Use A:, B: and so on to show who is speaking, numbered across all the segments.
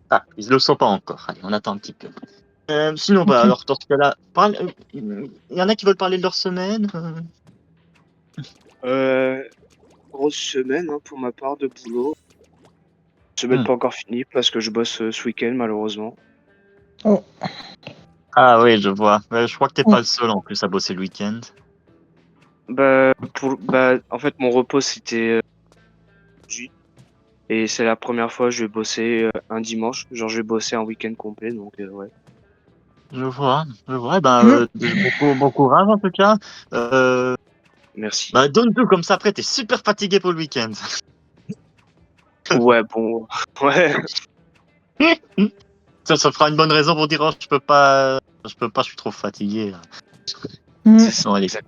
A: Ah, ils le sont pas encore. Allez, on attend un petit peu. Sinon, bah,
B: Ok.
A: alors, dans ce cas-là, il y en a qui veulent parler de leur semaine.
C: Euh, Grosse semaine hein, pour ma part de boulot. Semaine
A: Hmm.
C: pas encore finie parce que je bosse ce week-end malheureusement.
B: Oh.
A: Ah oui, je vois. Ouais, je crois que t'es pas
B: Oh.
A: le seul en plus à bosser le week-end.
C: En fait mon repos c'était aujourd'hui et c'est la première fois que je vais bosser un dimanche. Genre je vais bosser un week-end complet donc ouais.
A: Je vois, je vois. Ben,
B: Hmm.
A: bon courage en tout cas. Euh,
C: Merci.
A: Bah, donne tout comme ça. Après, t'es super fatigué pour le week-end.
C: Ouais bon ouais.
A: Ça fera une bonne raison pour dire, oh, je peux pas, je suis trop fatigué. Là.
B: Hmm.
A: Ce sont allez.
C: Exact.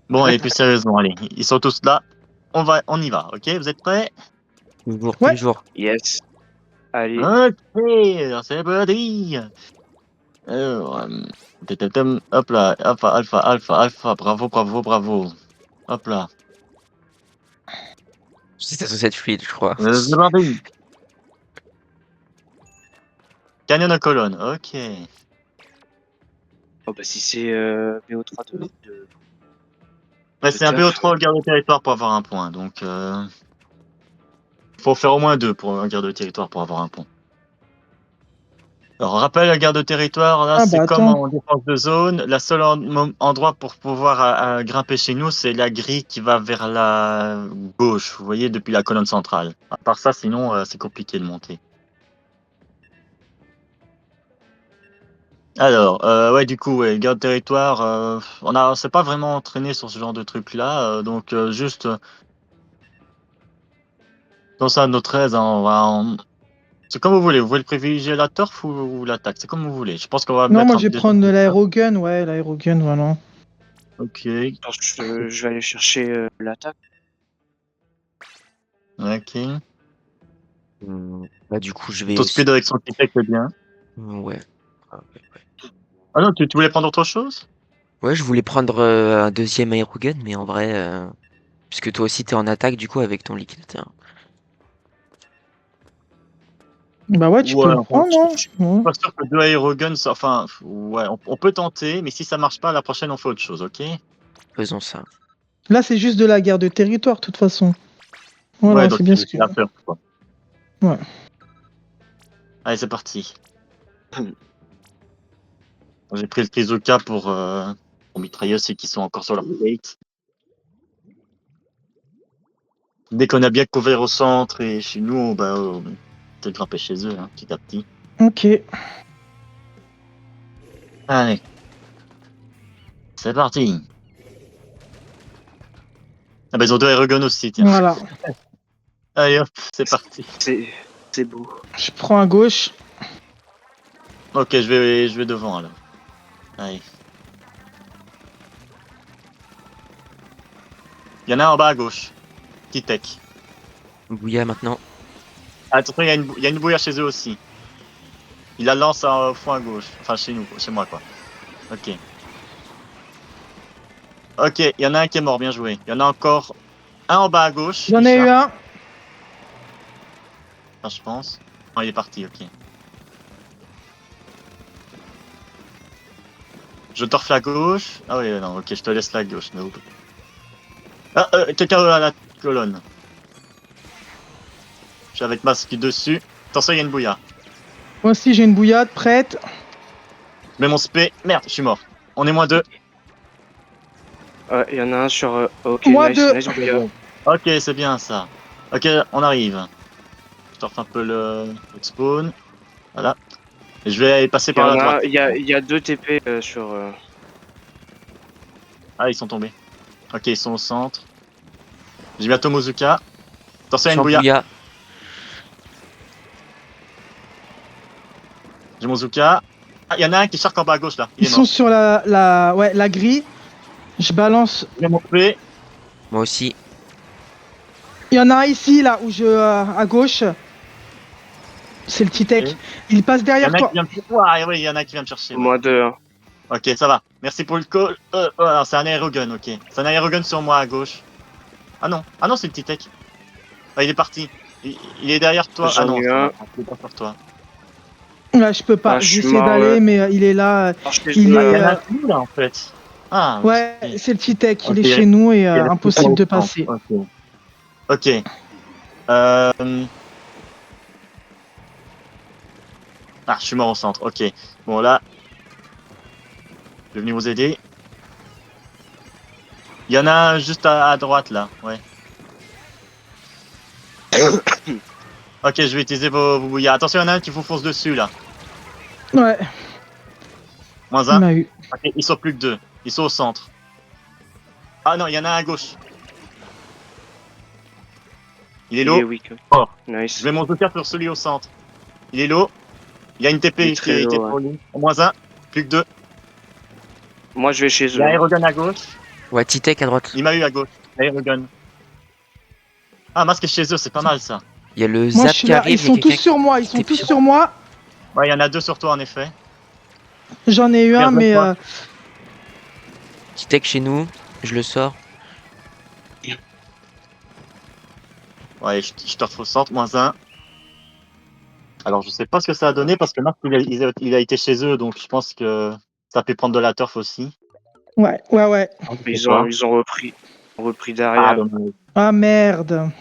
A: Bon, allez, plus sérieusement, allez. Ils sont tous là. On y va, ok? Vous êtes prêts?
D: Toujours,
B: Ouais.
D: toujours.
C: Yes. Allez.
A: Ok, c'est parti. Alors, hop là, alpha, bravo, bravo, bravo. Hop là.
D: C'était censé être fluide, je crois.
A: C'est parti. Canyon de colonne, ok.
C: Oh bah si c'est BO3
A: Ouais,
C: de
A: c'est un
C: turf.
A: BO3 au garde de territoire pour avoir un point, donc faut faire au moins deux pour un garde de territoire pour avoir un point. Alors, rappel, la garde de territoire, là,
B: Ah
A: c'est
B: bah
A: comme
B: attends.
A: en défense de zone. La seule endroit pour pouvoir grimper chez nous, c'est la grille qui va vers la gauche, vous voyez, depuis la colonne centrale. À part ça, sinon, c'est compliqué de monter. Alors, ouais, du coup, ouais, garde de territoire, on s'est pas vraiment entraîné sur ce genre de truc-là, donc juste, dans ça, notre aise, hein, c'est comme vous voulez. Vous voulez privilégier la turf ou l'attaque? C'est comme vous voulez. Je pense qu'on va
B: Non, moi
A: mettre
B: je vais
A: déjà.
B: prendre de l'aérogun, ouais, l'aérogun, voilà.
A: Ok,
C: Attends, je vais aller chercher l'attaque.
A: ok.
D: Bah, du coup, je vais
A: Ton
D: aussi.
A: speed avec son petit tech, c'est bien.
D: Ouais. Ah, ouais, ouais.
A: Ah non, tu voulais prendre autre chose?
D: Ouais, je voulais prendre un deuxième aérogun, mais en vrai, puisque toi aussi t'es en attaque, du coup, avec ton liquide.
B: Bah ouais, tu peux
A: Ouais,
B: le
A: enfin,
B: prendre,
A: je
B: hein.
A: suis
B: Ouais.
A: pas sûr que deux aéroguns, enfin, ouais, on peut tenter, mais si ça marche pas, la prochaine, on fait autre chose, ok?
D: Faisons ça.
B: Là, c'est juste de la guerre de territoire, de toute façon.
A: Ouais,
B: Voilà,
A: donc
B: c'est bien ce que.
A: c'est la peur, quoi.
B: Ouais.
A: Allez, c'est parti. J'ai pris le Kizuka pour mitrailler ceux qui sont encore sur leur gate. Dès qu'on a bien couvert au centre et chez nous, bah, on peut grimper chez eux, hein, petit à petit.
B: Ok.
A: Allez, c'est parti. Ah bah, ils ont deux aéroguns aussi, tiens.
B: Voilà.
A: Allez, hop, c'est parti.
C: C'est c'est beau.
B: Je prends à gauche.
A: Ok, je vais devant, alors. Allez. Il y en a un en bas à gauche. Petit tech.
D: Bouilla maintenant.
A: Attention, il y a une bouillère chez eux aussi. Il la lance au fond à gauche. Enfin, chez nous, chez moi, quoi. Ok. Ok, il y en a un qui est mort, bien joué. Il y en a encore un en bas à gauche,
B: J'en ai eu
A: Richard.
B: un.
A: Enfin, je pense. Non, il est parti, ok. Je torfe la gauche. Ah oui, non, ok, je te laisse la gauche. No. Ah, quelqu'un à la colonne. Je suis avec masque dessus. Attention, il y a une bouillard.
B: Moi aussi, j'ai une bouillade prête.
A: Je mets mon spé. Merde, je suis mort. On est moins deux.
C: Il y en a un sur. Ok,
B: Moi
C: nice,
B: deux.
C: nice bouillard.
A: Ok, c'est bien ça. Ok, on arrive. Je torfe un peu le spawn. Voilà. Et je vais aller passer
C: Il y
A: par
C: en
A: la droite.
C: a, il y a deux TP sur.
A: Ah, ils sont tombés. Ok, ils sont au centre. J'ai bientôt Mozuka. Attention, il y a une
D: Sur
A: bouilla.
D: Bouilla.
A: J'ai Mozuka. Ah, il y en a un qui charque en bas à gauche là. Il
B: Ils
A: est
B: sont
A: mort.
B: sur ouais, la grille. Je balance.
A: J'ai mon spé.
D: Moi aussi.
B: Il y en a un ici, là, où à gauche. C'est le petit tech.
A: Ok.
B: Il passe
A: Il y en
B: derrière
A: a un qui
B: toi.
A: vient me chercher. Ouais, oui, il y en a un qui vient me chercher, ouais.
C: Moins deux. Hein.
A: Ok, ça va. Merci pour le call. Alors, c'est un aérogun, ok. C'est un aérogun sur moi à gauche. Ah non, c'est le petit tech. Ah, il est parti. Il est derrière toi. Ah
C: J'en
A: non,
C: ai un.
A: il est pas sur toi.
B: Là, je peux pas.
C: Ah, je suis
B: J'essaie
C: mort,
B: d'aller,
C: ouais.
B: mais il est là.
C: Alors, je
B: Il
C: fais,
A: Ah, il y en
B: est.
A: a un chez nous là en fait. Ah, ok.
B: Ouais, c'est le T-Tech. Il
A: Ok,
B: est chez nous et
A: il reste plus qu'un
B: impossible
A: au
B: de
A: centre.
B: passer.
A: Ok. Ok. Euh... Ah, je suis mort au centre. Ok. Bon, là, je vais venir vous aider. Il y en a un juste à droite, là. Ouais. Ok, je vais utiliser vos bouillards. Attention, il y en a un qui vous fonce dessus, là.
B: Ouais,
A: Moins
B: il
A: un.
B: m'a eu.
A: Ok, ils sont plus que deux. Ils sont au centre. Ah non, il y en a un à gauche. Il est
C: Il est
A: low.
C: weak.
A: Oh. Je
C: Nice.
A: vais mon tir sur celui au centre. Il est low. Il y a une
C: Il
A: TP
C: est
A: qui
C: très
A: a été
C: low,
A: pour
C: ouais.
A: lui. Moins un. Plus que deux.
C: Moi, je vais chez
A: Il y
C: eux.
A: a
C: Hein.
A: Aerogun à gauche.
D: Ouais, T-Tech à droite.
A: Il m'a eu à gauche. Aerogun. Ah, masque est chez eux, c'est pas mal ça.
D: Il y a le
B: Moi, je
D: Zap
B: suis
D: qui
B: là. Ils
D: arrive, il y a
B: sont tous
D: quelqu'un
B: sur moi. Ils
D: qui
B: sont tous
D: TP.
B: sur moi.
A: Ouais, il y en a deux sur toi en effet.
B: J'en ai eu un, mais
A: Regarde-toi.
D: T-Tech chez nous, je le sors.
A: Ouais, je te retrouve centre, moins un. Alors, je sais pas ce que ça a donné parce que Marc, il a été chez eux, donc je pense que ça a pu prendre de la turf aussi.
B: ouais, ouais, ouais.
A: Ah, je sais
C: Ils ont,
A: pas.
C: ils ont repris. Repris
A: Ah,
C: derrière.
A: dommage.
B: Ah merde.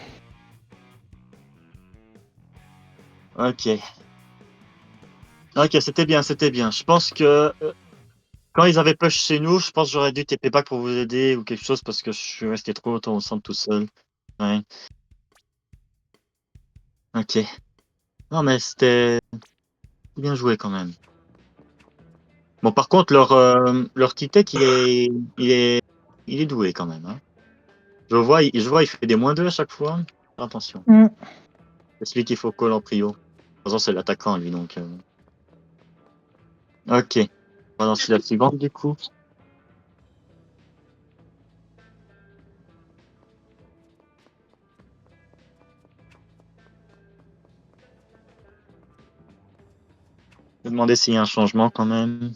A: Ok. Ok, c'était bien, c'était bien. Je pense que quand ils avaient push chez nous, je pense que j'aurais dû TP back pour vous aider ou quelque chose parce que je suis resté trop longtemps au centre tout seul. Ouais. Ok. Non, mais c'était bien joué quand même. Bon, par contre, leur T-Tech, il est doué quand même. Hein. Je vois, il fait des -2 à chaque fois. Faire attention.
B: Mm.
A: C'est celui qu'il faut call en prio. De toute façon, c'est l'attaquant, lui, donc. Ok. On va lancer la suivante, du coup. Je vais demander s'il y a un changement quand même.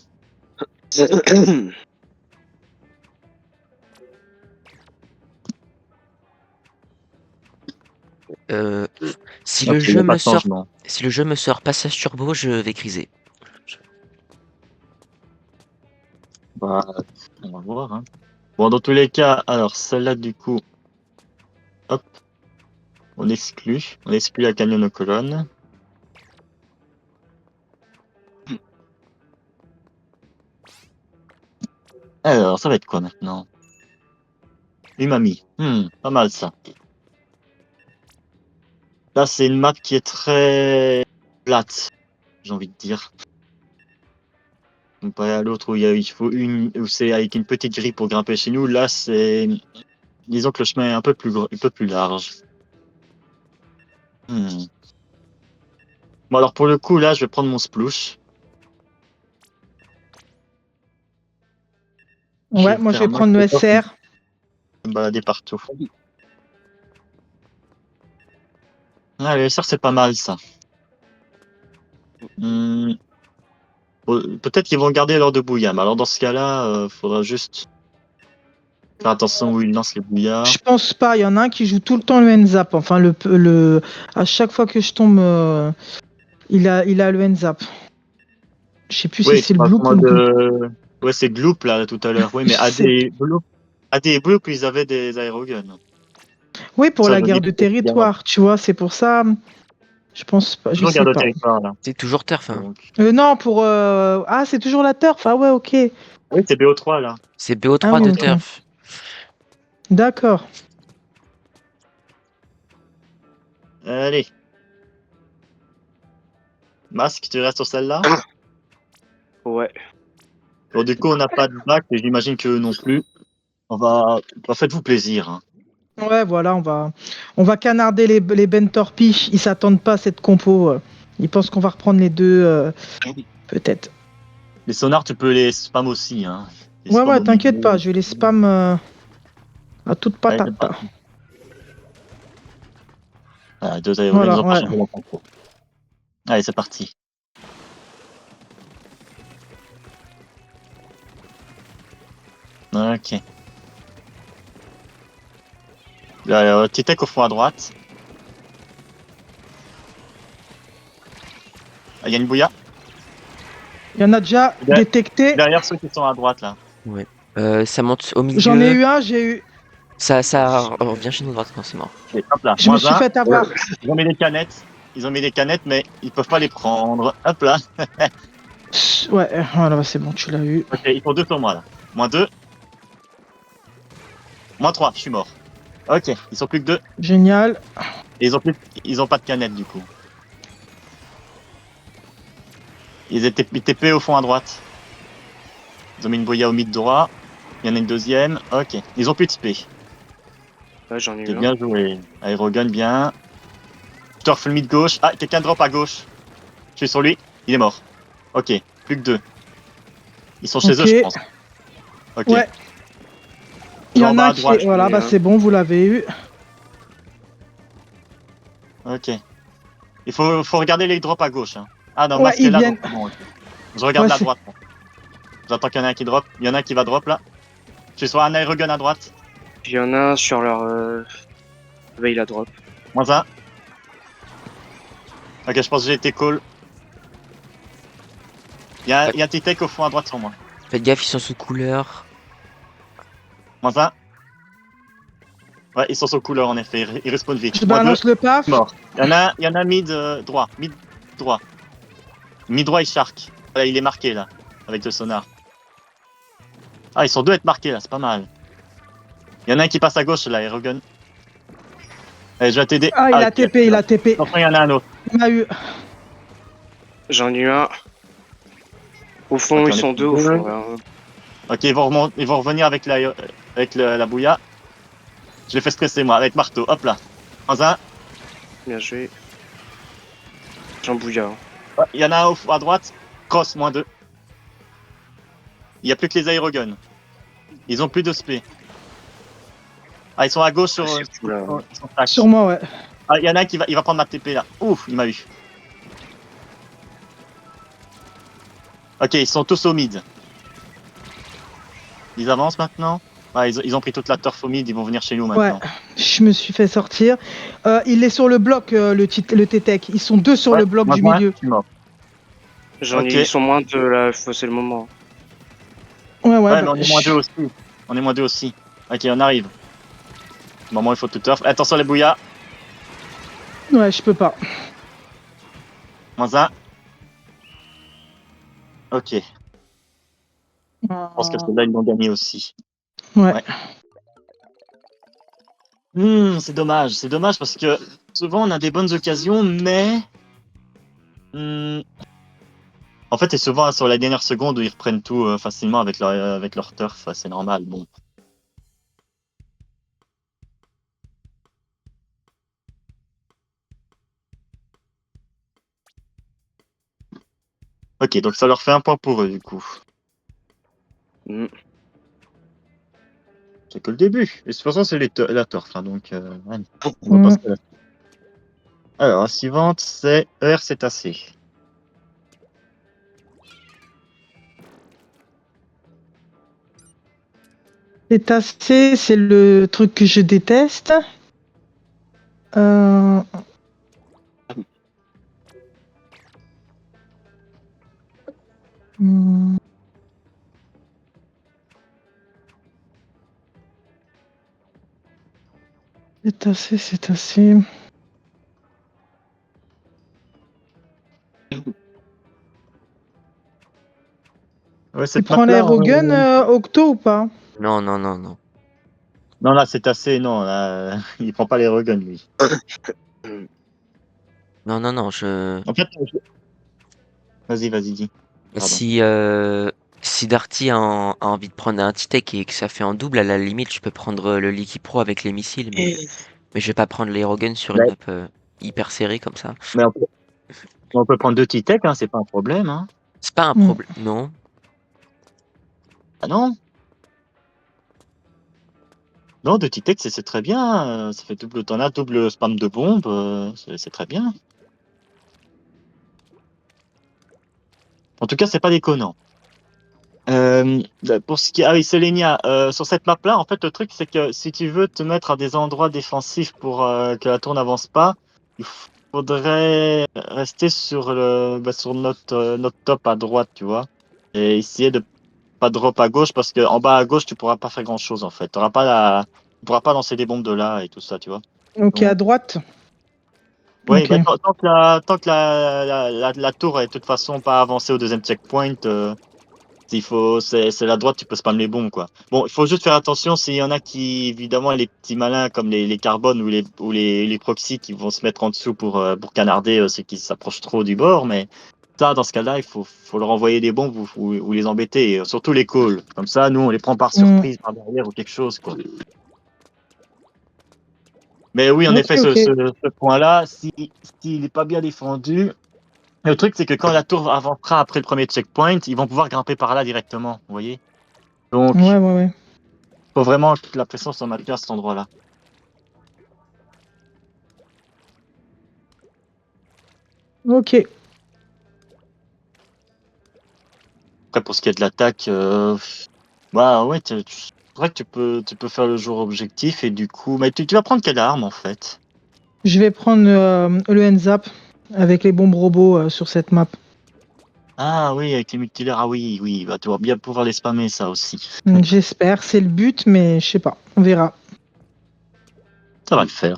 D: Euh, si
A: Ok,
D: le
A: il n'y
D: jeu
A: a pas
D: me
A: de
D: sort,
A: changement.
D: si le jeu me sort passage turbo, je vais criser.
A: Bah, on va voir. Hein. Bon, dans tous les cas, alors, celle-là, du coup, hop, on exclut. On exclut la canyon aux colonnes. Alors, ça va être quoi maintenant? Umami. Pas mal ça. Là, c'est une map qui est très plate, j'ai envie de dire. Comparé à l'autre où il faut où c'est avec une petite grille pour grimper chez nous, là, disons que le chemin est un peu plus large. Hmm. Bon, alors pour le coup, là, je vais prendre mon splouche. Je
B: Ouais,
A: vais
B: moi je
A: faire un
B: vais
A: max
B: prendre le
A: de temps pour
B: SR.
A: me balader partout. Ah, le SR, c'est pas mal ça. Hmm. Peut-être qu'ils vont garder l'heure de bouillard, mais alors dans ce cas-là, faudra juste faire attention où ils lancent les bouillards.
B: Je pense pas. Il y en a un qui joue tout le temps le N-Zap. Enfin, à chaque fois que je tombe, il a le N-Zap. Je sais plus si
A: Oui,
B: c'est
A: tu
B: le
A: parles
B: Bloop ou
A: moi
B: le Gloop.
A: de. Ouais, c'est Gloop là tout à l'heure. Oui,
B: Je
A: mais
B: sais.
A: AD et Bloop, ils avaient des aéroguns.
B: Oui, pour
A: Ça,
B: la
A: je me dis
B: guerre de
A: peut-être qu'il y a
B: territoire, tu vois, c'est pour ça. Je pense pas, je
A: toujours
B: sais
A: garde au
B: pas.
A: territoire là.
D: C'est toujours turf, hein.
A: Donc...
B: Non, pour. Ah, c'est toujours la turf. Ah ouais, ok.
A: Oui, c'est BO3 là.
D: C'est
B: Ah
D: BO3
B: oui,
D: de
B: ok.
D: turf.
B: D'accord.
A: Allez, masque, tu restes sur celle-là.
C: Ouais.
A: Bon, du coup, on n'a pas de bac et j'imagine que eux non plus. Faites-vous plaisir. Hein.
B: Ouais, voilà, on va canarder les Ben Torpille. Ils s'attendent pas à cette compo. Ils pensent qu'on va reprendre les deux, peut-être.
A: Les sonars, tu peux les spam aussi. Hein. Les
B: Ouais,
A: spam
B: ouais,
A: au
B: t'inquiète
A: milieu.
B: pas, je vais les spam à toute
A: Allez, c'est
B: patate.
A: parti. Ah, deux aéroguns, ils
B: Voilà,
A: ont pas
B: ouais.
A: changé mon concours. Allez, c'est parti. Ok. Là, Titec au fond à droite. Ah, il y a une bouilla.
B: Il y en a déjà
A: Ouais.
B: détecté.
A: Derrière ceux qui sont à droite, là.
D: Ça monte au milieu.
B: J'en ai eu un, j'ai eu.
D: Ça revient chez nous droite. Non, c'est mort.
A: Ok, hop là.
B: Je me suis
A: -1.
B: fait avoir.
A: Ils ont mis des canettes. Ils ont mis des canettes, mais ils peuvent pas les prendre. Hop là.
B: Ouais, voilà, c'est bon, tu l'as eu.
A: Ok, ils sont 2 sur moi, là. -2. -3, je suis mort. Ok, ils sont plus que 2.
B: Génial.
A: Et ils ont pas de canettes, du coup. Ils étaient TP au fond à droite. Ils ont mis une bouilla au mid droit. Il y en a une deuxième. Ok. Ils ont plus de spé.
C: Ouais, j'en ai eu
A: C'est
C: un.
A: bien joué. Aerogun, bien. Turf le mid gauche. Ah, quelqu'un drop à gauche. Je suis sur lui. Il est mort. Ok. Plus que 2. Ils sont chez
B: Ok.
A: eux, je pense. Ok.
B: Ouais. Il y
A: En
B: en
A: bas
B: a
A: à
B: qui
A: droite,
B: est... Voilà,
C: j'en ai
B: bah
C: un.
B: c'est bon, vous l'avez eu.
A: Ok. Il faut regarder les drops à gauche. Hein. Ah non,
B: Ouais,
A: masque est
B: ils
A: là,
B: viennent.
A: donc c'est bon. Ok. Je regarde
B: Ouais,
A: la
B: c'est-
A: droite. Là. J'attends qu'il y en a un qui drop. Il y en a un qui va drop là. Je suis sur un aerogun à droite.
C: Puis il y en a un sur leur veille la drop.
A: -1. Ok, je pense que j'ai été call. Il y a un T-Tech au fond à droite sur moi.
D: Faites gaffe, ils sont sous couleur.
A: -1. Ouais, ils sont sur couleur en effet. Ils respawnent vite.
B: Je
A: -2.
B: balance le paf.
A: Mort. Il y en a mid droit. Mid droit. Mid droit, il shark. Voilà, il est marqué là. Avec le sonar. Ah, ils sont 2 à être marqués là, c'est pas mal. Il y en a un qui passe à gauche là, Aerogun. Allez, je vais t'aider.
B: Ah, il a
A: ok.
B: TP, il a TP.
A: Enfin, il y en a un autre.
B: Il m'a eu.
C: J'en ai eu un. Au fond,
A: Ok, on
C: ils
A: est
C: sont
A: plus
C: 2 au
A: deux.
C: fond. Là.
A: Ok, ils vont revenir avec la bouilla. Je les fais stresser moi, avec marteau. Hop là. -1.
C: Bien joué. J'en bouilla. Hein.
A: Ouais, il y en a un à droite. Cross, -2. Il n'y a plus que les aéroguns. Ils ont plus de spé. Ah, ils sont à gauche sur.
C: C'est fou, là.
A: Ils sont tac.
B: Sur moi, ouais.
A: Ah, il y en a un il va prendre ma TP là. Ouf, il m'a eu. Ok, ils sont tous au mid. Ils avancent maintenant. Ouais, ils ont pris toute la turf au mid, ils vont venir chez nous
B: Ouais.
A: maintenant.
B: Je me suis fait sortir. Il est sur le bloc, le T-Tech. Ils sont 2 sur
A: Ouais,
B: le bloc du
A: -1,
B: milieu.
A: je suis mort.
C: J'en
A: Ok.
C: ai, ils sont moins de là, c'est le moment.
B: Ouais,
A: Ouais,
B: bah,
A: mais on est -2 aussi. On est -2 aussi. Ok, on arrive. Au moment où il faut tout turf. Attention les bouillas.
B: Ouais, je peux pas.
A: -1. Ok. Je pense que ceux-là, ils l'ont gagné aussi.
B: Ouais.
A: C'est dommage. C'est dommage parce que souvent on a des bonnes occasions, mais. En fait, c'est souvent sur la dernière seconde où ils reprennent tout facilement avec leur turf. C'est normal. Bon. Ok, donc ça leur fait un point pour eux du coup.
C: Mm.
A: C'est que le début. Et de toute façon, c'est la turf. Hein, donc, allez, on va
B: Mm.
A: passer à la suite. Alors, la suivante, c'est ERCTAC.
B: Cétacé, c'est le truc que je déteste. Euh... hmm. Cétacé, cétacé.
A: Ouais,
B: Tu
A: cette
B: prends
A: map-là.
B: l'aérogun, Octo, ou pas?
D: Non, non, non, non.
A: Non, là, c'est assez. Non, là, il prend pas les reguns, lui.
D: Non, non, non, je.
A: En fait, vas-y, dis. Pardon.
D: Si Darty a envie de prendre un T-Tech et que ça fait en double, à la limite, je peux prendre le Liquid Pro avec les missiles, mais je vais pas prendre l'Aerogun sur une
A: Ouais.
D: map hyper serrée comme ça.
A: Mais on peut prendre 2 T-Tech, hein, c'est pas un problème. Hein.
D: C'est pas un
B: Hmm.
D: problème, non.
A: Ah non? Non, 2 T-Tech, c'est très bien. Ça fait double tornade, double spam de bombe. C'est très bien. En tout cas, c'est pas déconnant. Pour ce qui est... Ah oui, Selenia, sur cette map-là, en fait, le truc, c'est que si tu veux te mettre à des endroits défensifs pour que la tour n'avance pas, il faudrait rester sur sur notre top à droite, tu vois, et essayer de pas drop à gauche parce que en bas à gauche tu pourras pas faire grand chose en fait. Tu pourras pas lancer des bombes de là et tout ça, tu vois.
B: Ok, à
A: Donc,
B: droite.
A: oui,
B: Ok.
A: bah, tant que la tour est de toute façon pas avancée au deuxième checkpoint, c'est la droite, tu peux spam les bombes, quoi. Bon, il faut juste faire attention s'il y en a qui, évidemment, les petits malins comme les carbones ou les proxys qui vont se mettre en dessous pour canarder ceux qui s'approchent trop du bord, mais ça, dans ce cas-là, faut leur envoyer des bombes ou les embêter, et surtout les calls. Comme ça, nous, on les prend par
B: Hmm.
A: surprise, par derrière ou quelque chose, quoi. Mais oui, en
B: Ok,
A: effet,
B: ok.
A: ce point-là, s'il n'est pas bien défendu, le truc, c'est que quand la tour avancera après le premier checkpoint, ils vont pouvoir grimper par là directement, vous voyez? Donc,
B: Ouais, ouais, ouais.
A: faut vraiment que la pression soit maintenue à cet endroit-là.
B: Ok.
A: Après, pour ce qui est de l'attaque, bah ouais, c'est vrai que tu peux faire le jour objectif et du coup, mais tu vas prendre quelle arme en fait?
B: Je vais prendre le N-Zap avec les bombes robots sur cette map.
A: Ah oui, avec les multilaires, ah oui, oui, bah tu vas bien pouvoir les spammer ça aussi.
B: Donc, j'espère, c'est le but, mais je sais pas. On verra.
A: Ça va le faire.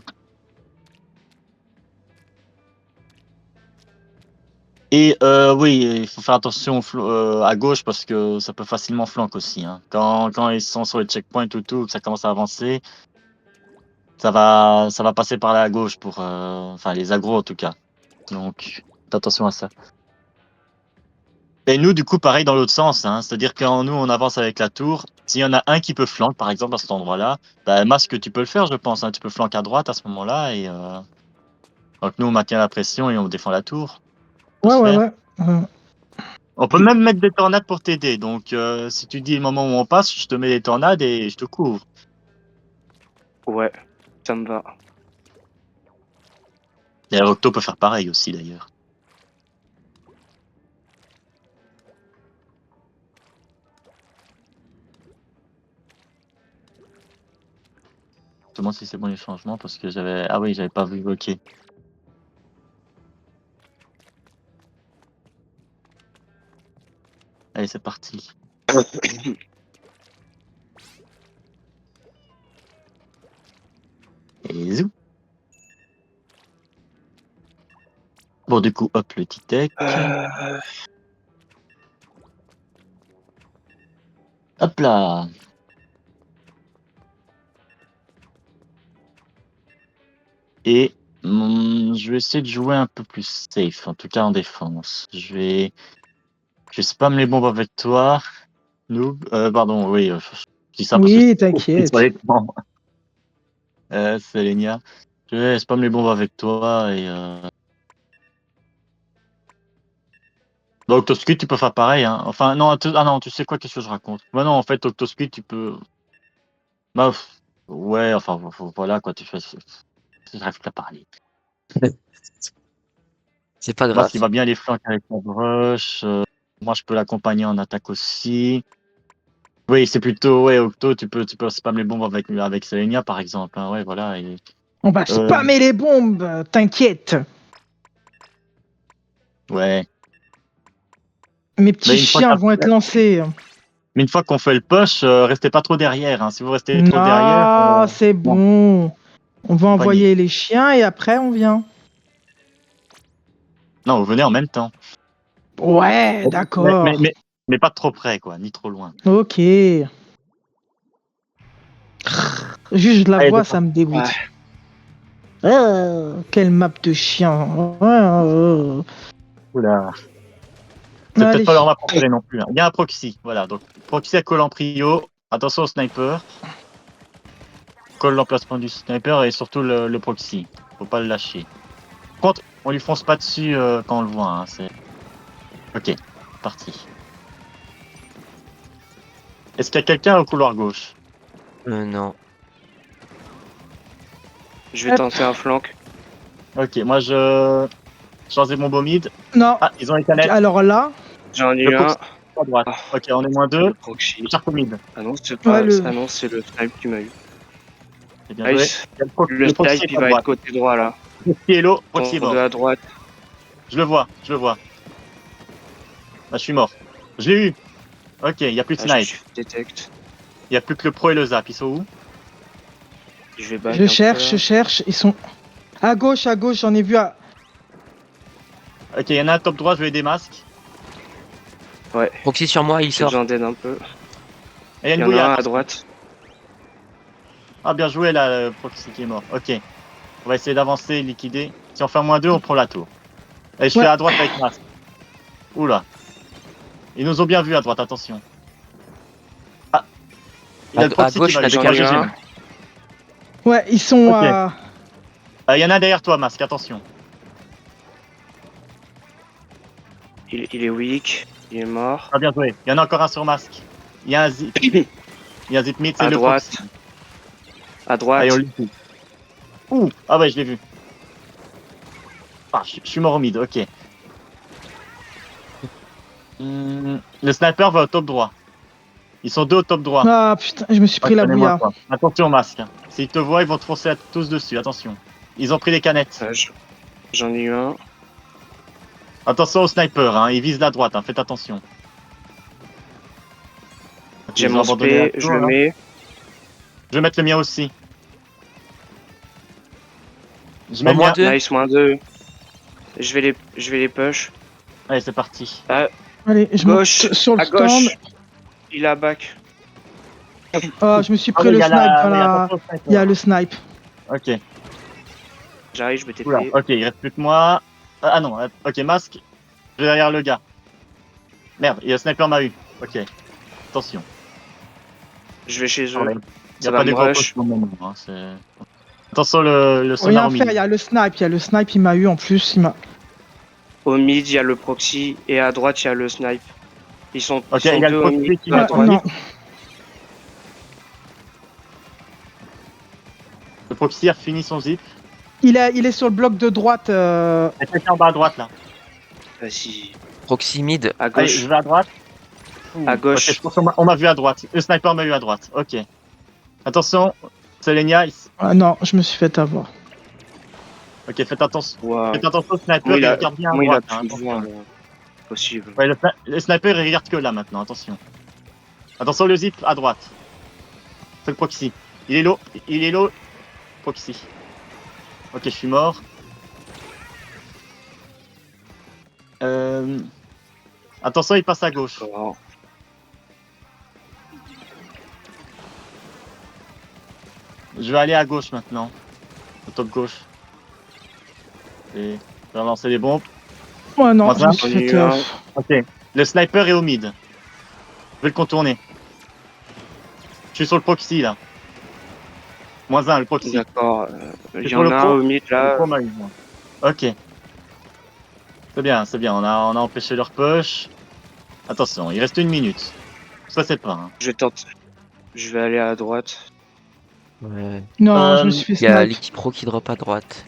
A: Et oui, il faut faire attention à gauche parce que ça peut facilement flank aussi. Hein. Quand ils sont sur les checkpoints ou tout, que ça commence à avancer, ça va passer par là à gauche pour, enfin les agros en tout cas. Donc, faites attention à ça. Et nous, du coup, pareil dans l'autre sens. Hein. C'est-à-dire quand nous, on avance avec la tour, s'il y en a un qui peut flank, par exemple, à cet endroit-là, bah, masque, tu peux le faire, je pense. Hein. Tu peux flank à droite à ce moment-là. Et donc, nous, on maintient la pression et on défend la tour. Ça peut
B: Ouais,
A: se
B: ouais,
A: faire.
B: ouais.
A: On peut même mettre des tornades pour t'aider. Donc, si tu dis le moment où on passe, je te mets des tornades et je te couvre.
C: Ouais, ça me va.
A: Et Octo peut faire pareil aussi, d'ailleurs. Je me demande si c'est bon les changements parce que j'avais. Ah oui, j'avais pas vu. Ok. Allez, c'est parti. Et zou. Bon, du coup, hop, le Titec.
C: Euh,
A: Hop là. Et je vais essayer de jouer un peu plus safe, en tout cas en défense. Je spam les bombes avec toi. Noob. Pardon, oui, je dis ça parce que
B: Oui,
A: je
B: t'inquiète.
A: sur l'écran. C'est Lenia. Je vais spam les bombes avec toi et bah, Octospeed, tu peux faire pareil, hein. Enfin, non, ah non, tu sais quoi, qu'est-ce que je raconte? Bah non, en fait, Octospeed, tu peux. Bah, ouais, enfin, voilà, quoi, tu fais. J'arrive plus à parler.
D: C'est pas
A: Moi, ce
D: grave.
A: qui va bien les flancs avec la brush. Moi, je peux l'accompagner en attaque aussi. Oui, c'est plutôt, ouais, Octo, tu peux spam les bombes avec Selenia, par exemple. Hein, ouais, voilà. Et,
B: On va
A: euh,
B: spammer les bombes, t'inquiète.
A: ouais.
B: Mes petits chiens vont être lancés.
A: Mais une fois qu'on fait le push, restez pas trop derrière. Hein. Si vous restez trop derrière,
B: Non, c'est
A: bon,
B: bon. On va
A: compagnie.
B: envoyer les chiens et après on vient.
A: Non, vous venez en même temps.
B: Ouais,
A: Mais, mais,
B: d'accord.
A: mais, mais pas trop près, quoi, ni trop loin.
B: Ok. Juste la
A: Allez,
B: voix,
A: c'est
B: ça
A: parti.
B: me
C: ouais.
B: dégoûte. Quelle map de chien.
A: Oula. C'est peut-être
B: Allez.
A: pas leur map préférée non plus. Hein. Il y a un proxy. Voilà, donc proxy à call en prio. Attention au sniper. Call l'emplacement du sniper et surtout le proxy. Faut pas le lâcher. Par contre, on lui fonce pas dessus quand on le voit. Hein. C'est... Ok, parti. Est-ce qu'il y a quelqu'un au couloir gauche?
D: Non.
C: Je vais
B: Hop.
C: tenter un flank.
A: Ok, moi je change mon bomide.
B: Non.
A: Ah, ils ont les canettes.
B: Alors là,
C: J'en ai
A: Le
C: eu un.
A: proxy à droite.
C: Ah,
A: Ok, on est moins deux.
C: le proxy.
A: Sharp mid.
C: Ah non, c'est
B: ouais,
C: pas.
B: le.
C: Ah non, c'est le snipe qui m'a eu.
A: C'est bien joué.
C: Nice.
A: Il y a
C: Le
A: le proxy
C: snipe,
A: est
C: il
A: à
C: va être
A: droite.
C: côté droit là.
A: Proxy est low, Proxy est
C: Tombe
A: mort.
C: de à droite.
A: Je le vois. Ah, je suis mort. Je l'ai eu. Ok, il n'y a plus de
C: Ah, je me
A: snipe.
C: suis fait détect.
A: Il n'y a plus que le pro et le zap. Ils sont où?
C: Je vais back
B: Je
C: un
B: cherche,
C: peu,
B: je cherche. Ils sont à gauche, j'en ai vu à.
A: Ok, il y en a un top droit, je vais aider masque.
C: là. Ouais,
D: Proxy sur moi, il
C: j'ai
D: sort.
C: besoin d'aide un peu.
A: Et il y a
C: Il
A: une
C: y en a
A: bouillade.
C: un à droite.
A: Ah, bien joué là, le Proxy qui est mort. Ok. On va essayer d'avancer, liquider. Si on fait un -2, on prend la tour. Et je
B: Ouais.
A: fais à droite avec masque. Oula. Ils nous ont bien vus à droite, attention. Ah. Il y a le
D: À
A: Proxy qui
D: gauche,
A: m'a
D: il y en a
A: vu.
D: deux
C: J'en ai
A: Moi,
C: eu
A: GG.
C: un.
B: Ouais, ils sont
A: Ok.
B: à.
A: Il y en a un derrière toi, masque, attention.
C: Il est weak. Il est mort.
A: Ah, bien joué. Il y en a encore un sur masque. Il y a un zip. Il y a un zip mid, c'est
C: À
A: le
C: droite.
A: Proxy.
C: À
A: Allez,
C: droite.
A: on le tue. Ouh. Ah ouais, je l'ai vu. Ah, je suis mort au mid, ok. Le sniper va au top droit. Ils sont deux au top droit.
B: Ah putain, je me suis pris la
A: Prenez-moi
B: bouilla.
A: quoi. Attention masque. S'ils te voient, ils vont te foncer tous dessus. Attention. Ils ont pris les canettes.
C: J'en ai eu un.
A: Attention au sniper, hein. Ils visent la droite. Hein. Faites attention. Ok,
C: J'ai
A: ils ont
C: mon
A: abandonné la
C: spé. Je
A: tour,
C: le
A: là.
C: mets.
A: Je vais mettre le mien aussi. Je
D: Bah,
A: mets le mien.
D: -2.
C: Nice, -2. Je vais les push.
A: Allez, c'est parti.
B: Allez, je
C: Gauche.
B: monte sur le
C: À
B: stand.
C: gauche. Il est à back.
B: Ah, je me suis
A: Ah
B: pris
A: oui, il
B: le
A: y a
B: snipe.
A: la... oui,
B: Voilà.
A: attention au sniper.
B: Il y a le snipe.
A: Ok.
C: J'arrive, je me
A: Oula.
C: TP.
A: Ok, il reste plus que moi. Ah non. Ok, masque. Je vais derrière le gars. Merde, il y a le sniper m'a eu. Ok. Attention.
C: Je vais chez
A: Il
C: eux.
A: n'y
C: Ça
A: a
C: va
A: pas
C: me
A: de gros
C: rush.
A: poste pour le moment. Hein, attention le sonar
B: Rien
A: au
B: faire,
A: milieu.
B: il y a le snipe. Il y a le snipe, il m'a eu en plus. Il m'a.
C: Au mid, il y a le proxy. Et à droite, il y a le snipe. Ils sont
A: Ok, il y a le
C: deux au mid.
A: proxy qui
C: Deux à
A: m'a
C: droite.
B: Non.
A: Le proxy a fini son zip.
B: Il est sur le bloc de droite.
A: Il y a quelqu'un en bas à droite là.
C: Vas-y.
D: Proxy mid.
C: À
A: Allez,
C: gauche.
A: je vais à droite.
C: À
A: Ok,
C: gauche.
A: je pense on m'a vu à droite. Le sniper m'a eu à droite. Ok. Attention, Selenia.
B: Ah non, je me suis fait avoir.
A: Ok, faites attention.
C: Waouh.
A: Faites attention au
C: Comment
A: sniper,
C: il
A: il
C: a,
A: regarde bien à
C: comment il a
A: droite.
C: pu
A: Hein,
C: me
A: attention.
C: voir là. Possible.
A: Ouais, le sniper il regarde que là maintenant, attention. Attention le zip à droite. C'est le proxy. Il est low. Proxy. Ok, je suis mort. Attention, il passe à gauche.
C: Oh.
A: Je vais aller à gauche maintenant. Au top gauche. Et je vais lancer les bombes.
B: Ouais, non,
A: Moi,
B: je me
A: ça,
B: suis
C: j'en ai
B: fait.
C: eu un.
A: Ok. Le sniper est au mid. Je vais le contourner. Je suis sur le proxy là. -1, le proxy.
C: D'accord. Il
A: C'est
C: y
A: pour
C: en
A: le
C: a un
A: pro.
C: au mid
A: Le
C: là.
A: pro m'a eu, moi. Ok. C'est bien. On a empêché leur push. Attention, il reste 1 minute. Ça c'est pas. Hein.
C: Je tente. Je vais aller à droite.
D: Ouais.
B: Non, je me suis fait
D: Il y a
B: snipe.
D: l'équipe pro qui drop à droite.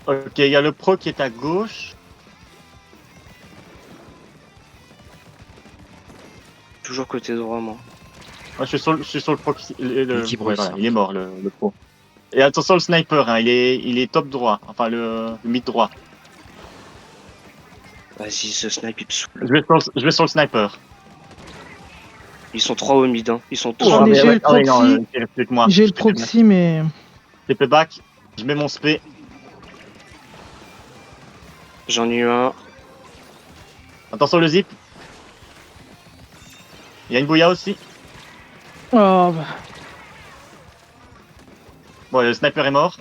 A: Ok, il y a le pro qui est à gauche.
C: Toujours côté droit, moi.
A: Moi, je suis sur le proxy.
D: L'équipe
A: Ouais,
D: pro,
A: voilà,
D: ça.
A: il est mort le pro. Et attention le sniper, hein, il est top droit. Enfin le mid droit.
C: Vas-y, ce snipe il me saoule.
A: Je vais sur le sniper.
C: Ils sont trois au mid. Hein. Ils sont tous
B: Oh,
C: au
B: mais
C: mid.
B: j'ai le
A: ah ouais, non,
B: proxy.
A: il reste plus que moi.
B: J'ai le
A: Je TP back.
B: proxy, mais.
A: TP back. Je mets mon spé.
C: J'en ai eu un.
A: Attention le zip. Il y a une bouilla aussi.
B: Oh, bah.
A: Bon, le sniper est mort.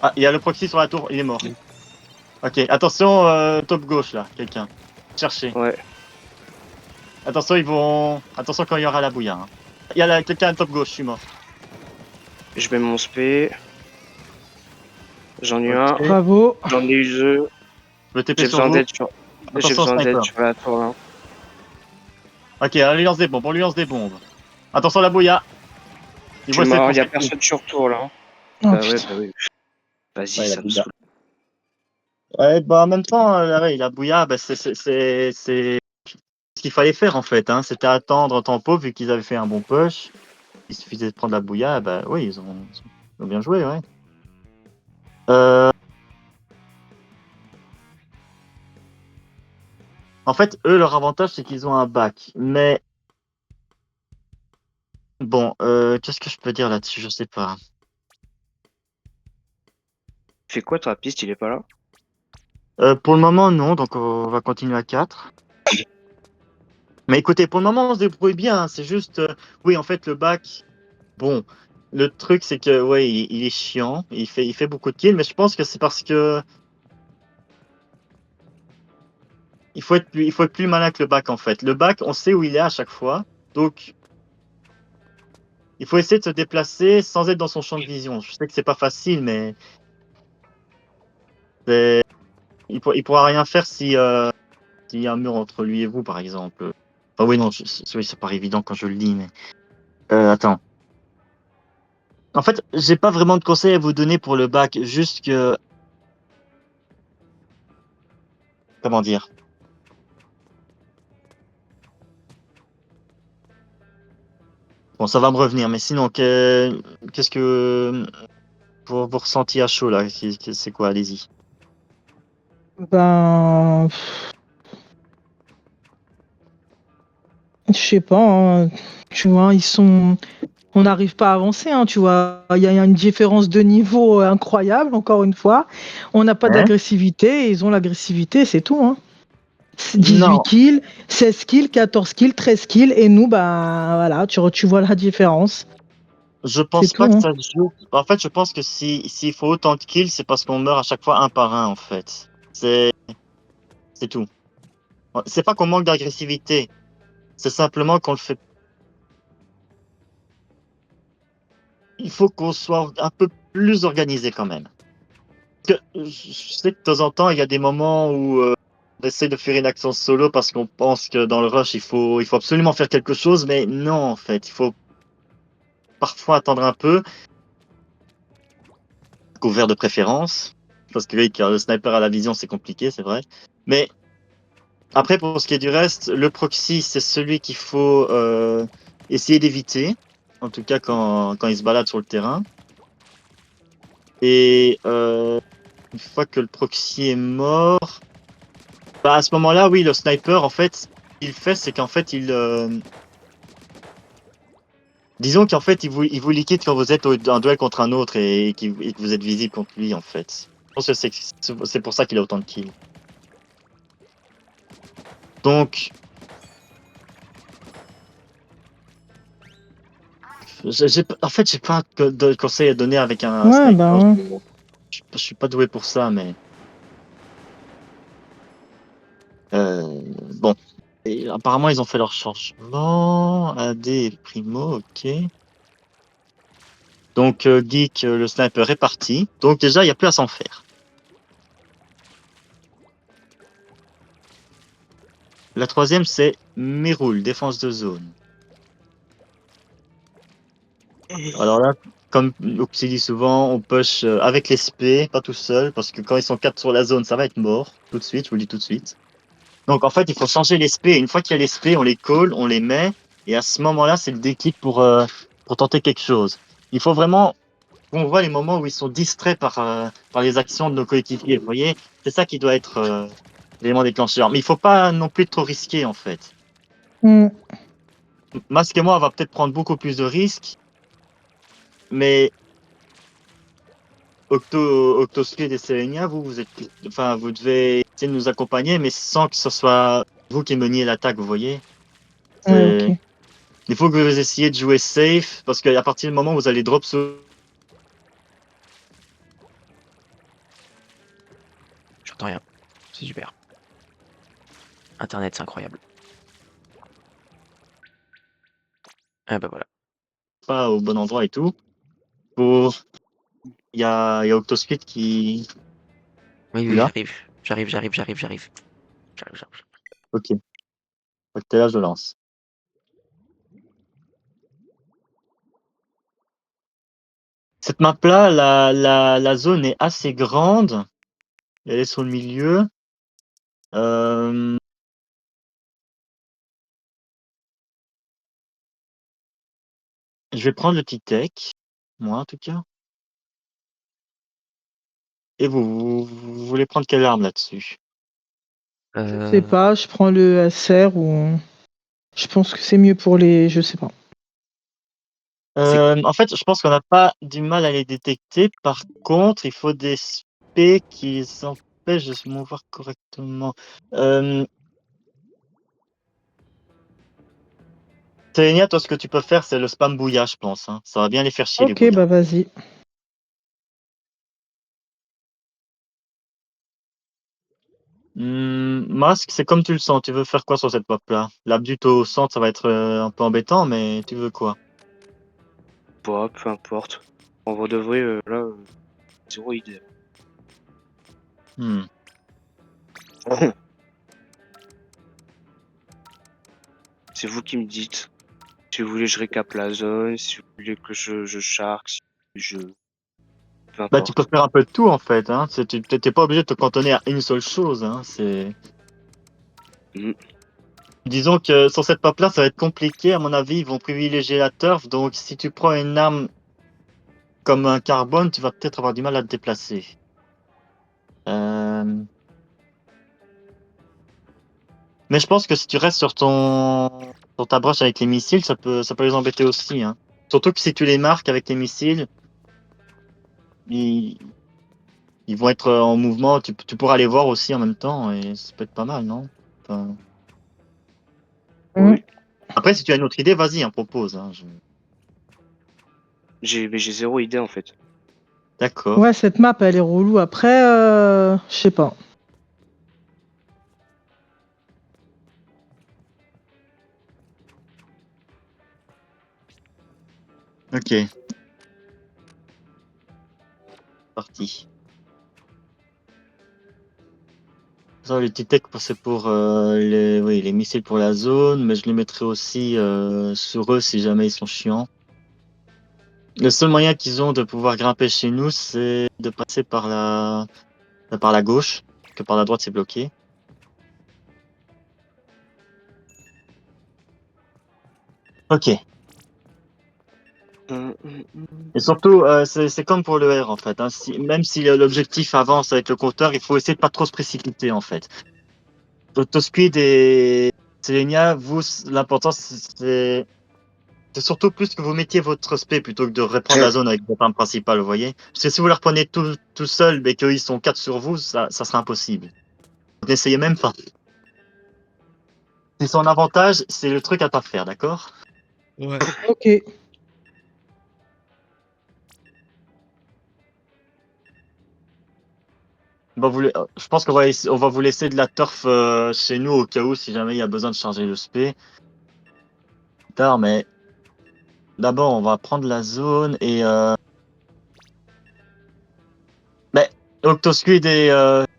A: Ah, il y a le proxy sur la tour, il est mort. Ok, attention, top gauche là, quelqu'un. Cherchez.
C: Ouais.
A: Attention, attention quand il y aura la bouilla. Hein. Il y a quelqu'un à top gauche, je suis mort.
C: Je mets mon spé. J'en ai eu
A: Ok.
C: un.
B: Bravo.
C: J'en ai eu deux.
A: Je veux TP
C: J'ai
A: sur
C: besoin
A: vous.
C: d'aide sur. J'ai
A: Attention au
C: besoin d'aide
A: sniper.
C: sur la tour là.
A: Ok, on lui lance des bombes, Attention la bouilla. Il
C: Tu es
A: voit
C: mort,
A: ses
C: y a
A: constructions.
C: personne sur tour là.
B: Oh,
C: Bah ouais,
B: putain.
C: bah oui. Vas-y,
A: Ouais, la
C: ça me
A: bouilla.
C: saoule.
A: Ouais, bah en même temps, la bouilla, bah, c'est ce qu'il fallait faire en fait. Hein. C'était attendre en tempo vu qu'ils avaient fait un bon push. il suffisait de prendre la bouilla, bah oui, ils ont bien joué, ouais. Euh, En fait, eux, leur avantage, c'est qu'ils ont un bac. Mais bon, qu'est-ce que je peux dire là-dessus? Je sais pas.
C: Fais quoi ta piste, il est pas là?
A: Pour le moment, non, donc on va continuer à 4. Mais écoutez, pour le moment, on se débrouille bien. Hein, c'est juste, oui, en fait, le bac, bon, le truc, c'est que, ouais, il est chiant. Il fait beaucoup de kills, mais je pense que c'est parce que il faut être plus malin que le bac, en fait. Le bac, on sait où il est à chaque fois. Donc, il faut essayer de se déplacer sans être dans son champ de vision. Je sais que c'est pas facile, mais il pourra rien faire si, s'il y a un mur entre lui et vous, par exemple. Ah oui, non, oui, ça paraît évident quand je le dis, mais... attends. En fait, j'ai pas vraiment de conseils à vous donner pour le bac, juste que... Comment dire? Bon, ça va me revenir, mais sinon, qu'est-ce que vous ressentiez à chaud, là? C'est quoi? Allez-y.
B: Ben, je sais pas, hein. Tu vois, on n'arrive pas à avancer, hein, tu vois. Il y a une différence de niveau incroyable, encore une fois. On n'a pas
A: Hein?
B: d'agressivité, ils ont l'agressivité, c'est tout, hein.
A: Non,
B: 18 kills, 16 kills, 14 kills, 13 kills, et nous, bah voilà, tu vois la différence.
A: je
B: C'est
A: pense
B: tout,
A: pas que
B: hein.
A: ça se joue. En fait, je pense que s'il faut autant de kills, c'est parce qu'on meurt à chaque fois un par un, en fait. C'est tout. C'est pas qu'on manque d'agressivité, c'est simplement qu'on le fait. Il faut qu'on soit un peu plus organisé quand même. Parce que je sais que de temps en temps, il y a des moments où on essaie de faire une action solo parce qu'on pense que dans le rush, il faut absolument faire quelque chose, mais non, en fait, il faut parfois attendre un peu, couvert de préférence, parce que oui, quand le sniper à la vision, c'est compliqué, c'est vrai. Mais après, pour ce qui est du reste, le proxy, c'est celui qu'il faut essayer d'éviter, en tout cas quand il se balade sur le terrain. Et une fois que le proxy est mort, bah à ce moment-là, oui, le sniper, en fait, ce qu'il fait, c'est qu'en fait, disons qu'en fait, il vous liquide quand vous êtes en duel contre un autre et que vous êtes visible contre lui, en fait. Je pense que c'est pour ça qu'il a autant de kills. Donc, en fait, j'ai pas de conseils à donner avec un
B: Ouais,
A: sniper.
B: ben,
A: Je suis pas doué pour ça, mais bon. Et apparemment, ils ont fait leur changement. AD et Primo, ok. Donc, Geek, le sniper est parti. Donc, déjà, il n'y a plus à s'en faire. La troisième, c'est Meroul, défense de zone. Alors là, comme Oxy dit souvent, on push avec les SP, pas tout seul, parce que quand ils sont 4 sur la zone, ça va être mort. Tout de suite, je vous le dis tout de suite. Donc, en fait, il faut changer les SP. Une fois qu'il y a les SP, on les call, on les met. Et à ce moment-là, c'est le déclic pour tenter quelque chose. Il faut vraiment qu'on voit les moments où ils sont distraits par les actions de nos coéquipiers. Vous voyez, c'est ça qui doit être l'élément déclencheur. Mais il faut pas non plus trop risquer, en fait.
B: hmm.
A: Masque et moi, on va peut-être prendre beaucoup plus de risques, mais Octospeed et Selenia, vous êtes, enfin, vous devez essayer de nous accompagner, mais sans que ce soit vous qui meniez l'attaque, vous voyez.
B: Ouais, ok.
A: Il faut que vous essayiez de jouer safe, parce qu'à partir du moment où vous allez drop sur...
D: J'entends rien. C'est super. Internet, c'est incroyable. Ah bah voilà.
A: pas au bon endroit et tout, pour... il y a Octospeed qui...
D: Oui, oui,
A: Là.
D: j'arrive. J'arrive. J'arrive.
A: Ok. Ok, là, je lance. Cette map-là, la zone est assez grande. Elle est sur le milieu. Euh, Je vais prendre le T-Tech, moi en tout cas. Et vous voulez prendre quelle arme là-dessus?
B: Je sais pas, je prends le SR ou. Je pense que c'est mieux pour les. Je sais pas.
A: En fait, je pense qu'on n'a pas du mal à les détecter. Par contre, il faut des spés qui les empêchent de se mouvoir correctement. Selenia, toi, ce que tu peux faire, c'est le spam bouilla, je pense. Hein. Ça va bien les faire chier, les
B: Ok,
A: bouillas.
B: bah vas-y.
A: Masque, c'est comme tu le sens. Tu veux faire quoi sur cette map-là? L'abduto au centre, ça va être un peu embêtant, mais tu veux quoi?
C: Bah, peu importe. En vrai de vrai, là, zéro idée.
A: Hmm.
C: C'est vous qui me dites. Si vous voulez que je récap la zone, si vous voulez que je shark, si je... Peu
A: Bah, tu peux
C: importe.
A: faire un peu de tout, en fait. Hein. Tu t'es pas obligé de te cantonner à une seule chose. Hein. C'est...
C: Mhm.
A: Disons que sur cette map-là, ça va être compliqué. À mon avis, ils vont privilégier la turf. Donc, si tu prends une arme comme un carbone, tu vas peut-être avoir du mal à te déplacer. Euh, Mais je pense que si tu restes sur ta broche avec les missiles, ça peut les embêter aussi. Hein. Surtout que si tu les marques avec les missiles, ils, ils vont être en mouvement. Tu pourras les voir aussi en même temps et ça peut être pas mal, non? Enfin,
B: Hmm.
C: Oui.
A: après, si tu as une autre idée, vas-y, hein, propose. Hein,
C: Mais j'ai zéro idée en fait.
A: D'accord.
B: Ouais, cette map, elle est relou. Après, je sais pas.
A: Ok, parti. Ça, les T-Tech, c'est pour oui, les missiles pour la zone, mais je les mettrai aussi sur eux si jamais ils sont chiants. Le seul moyen qu'ils ont de pouvoir grimper chez nous, c'est de passer par la gauche, que par la droite c'est bloqué. Ok. Et surtout, c'est comme pour le R en fait. Hein. Même si l'objectif avance avec le compteur, il faut essayer de pas trop se précipiter en fait. Tosquid et Selenia, vous, l'important c'est surtout plus que vous mettiez votre spé plutôt que de reprendre la zone avec votre arme principale, vous voyez. Parce que si vous la reprenez tout seul, mais qu'ils sont 4 sur vous, ça sera impossible. N'essayez même pas. C'est son avantage, c'est le truc à pas faire, d'accord?
D: Ouais.
B: Ok.
A: Je pense on va vous laisser de la turf chez nous au cas où si jamais il y a besoin de charger le spé. Plus tard, mais d'abord on va prendre la zone et mais Octosquid et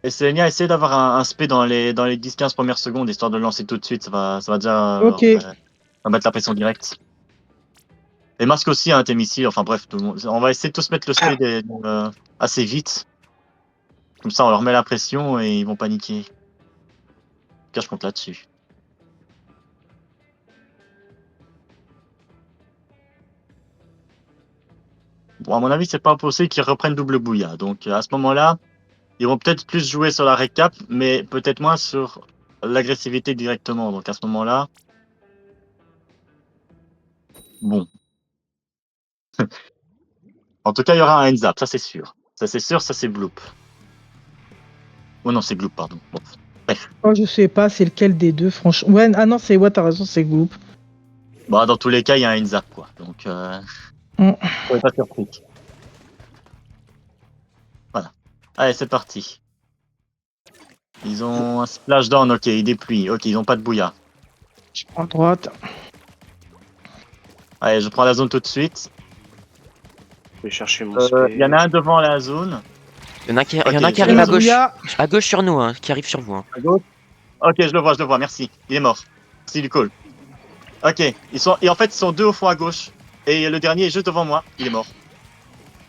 A: Selenia, essayez d'avoir un spé dans les 10-15 premières secondes histoire de le lancer tout de suite. Ça va déjà
B: Ok.
A: ça va mettre la pression directe. Les masques aussi, hein, tes missiles, enfin bref, tout le monde. On va essayer de tous mettre le spé assez vite. Comme ça on leur met la pression et ils vont paniquer. En tout cas, je compte là-dessus. Bon, à mon avis, c'est pas impossible qu'ils reprennent double bouilla. Donc, à ce moment-là, ils vont peut-être plus jouer sur la récap, mais peut-être moins sur l'agressivité directement. Donc, à ce moment-là, bon. En tout cas, il y aura un hands up, ça c'est sûr. Ça c'est sûr, ça c'est Bloop. Oh non, c'est Gloop, pardon. Bon. Bref.
B: Oh, je sais pas, c'est lequel des deux, franchement. Ouais, ah non, c'est ouais, t'as raison, c'est Goop.
A: Bah, dans tous les cas, il y a un hands up, quoi. Donc,
B: Mm.
A: soyez pas surpris. Voilà. Allez, c'est parti. Ils ont un splashdown, ok, ils dépluient. Ok, ils ont pas de bouilla.
B: Je prends à droite.
A: Allez, je prends la zone tout de suite.
C: Je vais chercher mon spé.
A: Il y en a un devant la zone.
D: Il y en a qui, il y en
A: Ok,
D: a qui
A: j'ai
D: arrive
A: la
D: à
A: zone.
D: gauche.
B: Bouilla.
D: À gauche sur nous, hein, qui arrive sur vous. Hein.
A: À gauche. Ok, je le vois, merci. Il est mort. C'est du call. Ok, et en fait, ils sont deux au fond à gauche. Et le dernier est juste devant moi. Il est mort.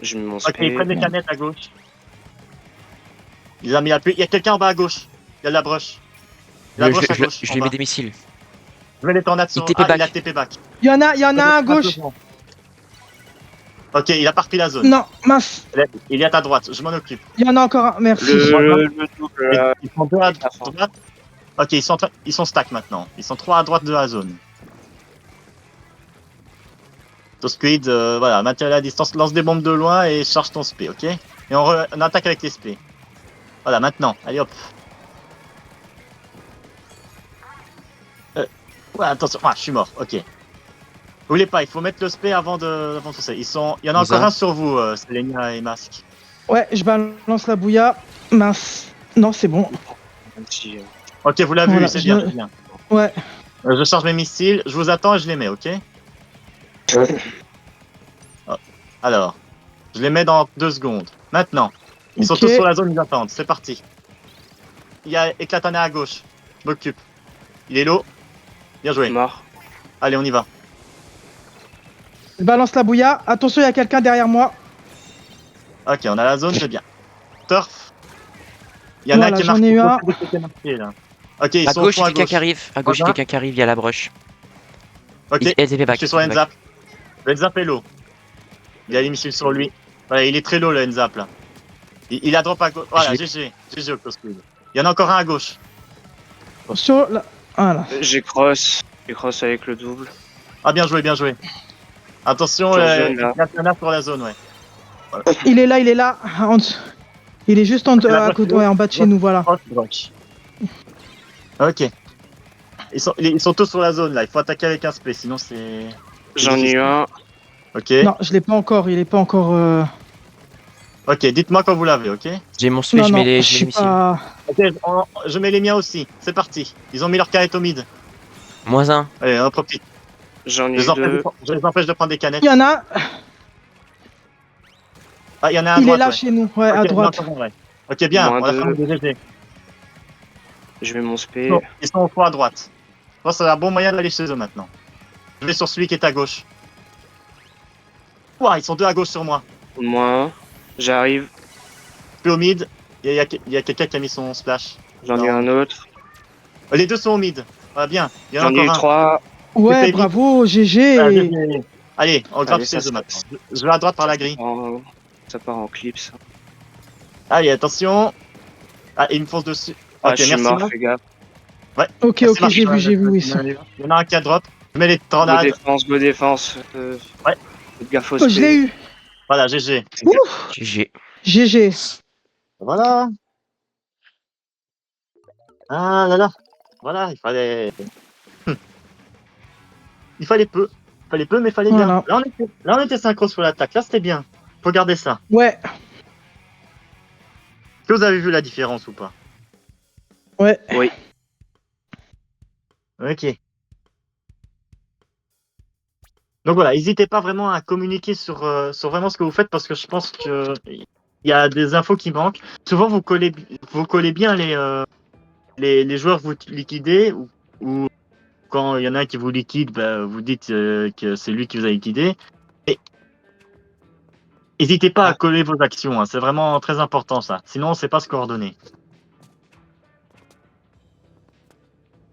C: Je mets mon
A: Ok, ils
C: spé.
A: prennent des canettes à gauche. Il a mis la pluie. Il y a quelqu'un en bas à gauche. Il y a de la brush. Il y a la brush à gauche.
D: Je
A: En
D: lui mets
A: bas.
D: des missiles.
A: Je mets les tornades
D: Il
A: sur.
D: TP
A: Ah, il a
D: back.
A: TP back.
B: Il y en a un à gauche.
A: Ok, il a pas repris la zone.
B: Non, mince.
A: Il est à ta droite, je m'en occupe.
B: Il y en a encore un. Merci.
C: Le double.
A: Ils sont 2 à
C: la fin.
A: droite. Ok, ils sont stack maintenant. Ils sont 3 à droite de la zone. Ton squid, voilà, maintiens la distance, lance des bombes de loin et charge ton spé, ok? Et on attaque avec les spé. Voilà, maintenant, allez hop. Ouais, attention, je suis mort, ok. Vous voulez pas, il faut mettre le spé avant de foncer. Il y en a encore un sur vous, Selenia et Mask.
B: Ouais, je balance la bouilla. Mince. Non, c'est bon.
C: Petit,
A: Ok, vous l'avez
B: Voilà,
A: vu, c'est bien, c'est bien.
B: Ouais.
A: Je charge mes missiles, je vous attends et je les mets, ok? Alors, je les mets dans 2 secondes. Maintenant, ils sont
B: Ok.
A: tous sur la zone, ils attendent, c'est parti. Il y a Éclatané à gauche, je m'occupe. Il est low, bien joué.
C: mort.
A: Allez, on y va.
B: Je balance la bouilla. Attention, il y a quelqu'un derrière moi.
A: Ok, on a la zone, c'est bien. Turf. Il y en a un
B: Voilà,
A: qui est
B: j'en
A: marqué.
B: ai eu un.
A: Qui est marqué, là. Ok, ils
D: À
A: sont
D: gauche, il y
A: au
D: a
A: fond à
D: quelqu'un
A: gauche.
D: qui arrive. À gauche, il y a
A: Regarde.
D: quelqu'un qui arrive, il y a la broche.
A: Ok,
D: Il était
A: je
D: back.
A: suis sur Enzap. Le Enzap est low. Il y a les missiles sur lui. Voilà, il est très low le Enzap là. Il a drop à gauche. Voilà, GG. GG au Cosquid. Il y en a encore un à gauche.
B: Sur la... Voilà.
C: J'ai cross. J'ai cross avec le double.
A: Ah, bien joué, bien joué. Attention,
C: Sur
A: il
C: zone,
A: y
C: là.
A: en a sur la zone, ouais.
B: Il est là, il est là. Il est juste en,
A: La
B: à
A: broche
B: côté,
A: est low.
B: ouais, en bas de chez nous, voilà.
A: Broche. Ok. Ils sont tous sur la zone là. Il faut attaquer avec un spé, sinon c'est.
C: J'en ai eu un.
A: Ok.
B: Non, je l'ai pas encore. Il est pas encore.
A: Ok, dites-moi quand vous l'avez, ok?
D: J'ai mon spé,
B: Non,
D: je
B: non,
D: mets les
B: je suis
D: missiles.
B: pas.
A: Ok, je mets les miens aussi. C'est parti. Ils ont mis leur carrette au mid.
D: -1.
A: Allez, on profite.
C: J'en ai
A: Je
C: eu deux.
A: les empêche de prendre des canettes.
B: Il y en a.
A: Ah, il y en a un à
B: Il est
A: droite,
B: là
A: ouais.
B: chez nous, ouais,
A: Ok,
B: à
A: il y en a
B: droite.
A: encore un, ouais. Ok, bien,
C: Moins
A: on a
C: deux.
A: fait un GG.
C: Je mets mon spé.
A: Non, ils sont au fond à droite. Je pense que c'est un bon moyen d'aller chez eux maintenant. Je vais sur celui qui est à gauche. Ouah, ils sont 2 à gauche sur moi.
C: Moins. J'arrive.
A: Je suis au mid. Il y a quelqu'un qui a mis son splash.
C: J'en ai eu
A: Non.
C: un autre.
A: Les deux sont au mid. Voilà, bien. Il y en a
C: J'en ai eu
A: encore un.
C: trois.
B: Ouais,
A: C'était
B: bravo,
A: Ah,
B: GG.
A: GG. Allez, on grappe
C: Allez,
A: chez
C: ça,
A: eux maintenant. Je vais à droite par la grille.
C: Ça part en clip, ça.
A: Allez, attention. Ah, il me fonce dessus.
C: Ah,
A: Ok,
C: je suis
A: merci.
C: mort,
A: Marc.
C: fais gaffe.
B: Ok,
A: Merci, Marc.
B: j'ai vu, oui.
A: Il y en a un qui a drop. Je mets les
C: Go
A: tornades.
C: défense, go défense.
A: Ouais.
C: Faites gaffe au
B: Oh, je l'ai
C: spé.
B: eu.
A: Voilà, GG.
B: Ouf,
D: GG.
B: GG.
A: Voilà. Ah là là. Voilà, il fallait. Il fallait peu. Il fallait peu, mais il fallait bien.
B: Voilà.
A: Là, on était synchro sur l'attaque. Là, c'était bien. Faut garder ça.
B: Ouais,
A: Est-ce que vous avez vu la différence ou pas?
B: ouais.
C: Oui.
A: Ok. Donc voilà, n'hésitez pas vraiment à communiquer sur vraiment ce que vous faites parce que je pense que il y a des infos qui manquent. Souvent, vous collez bien les joueurs que vous liquidez ou quand il y en a un qui vous liquide, bah, vous dites que c'est lui qui vous a liquidé. Et n'hésitez pas à coller vos actions, hein, c'est vraiment très important ça. Sinon, on ne sait pas se coordonner.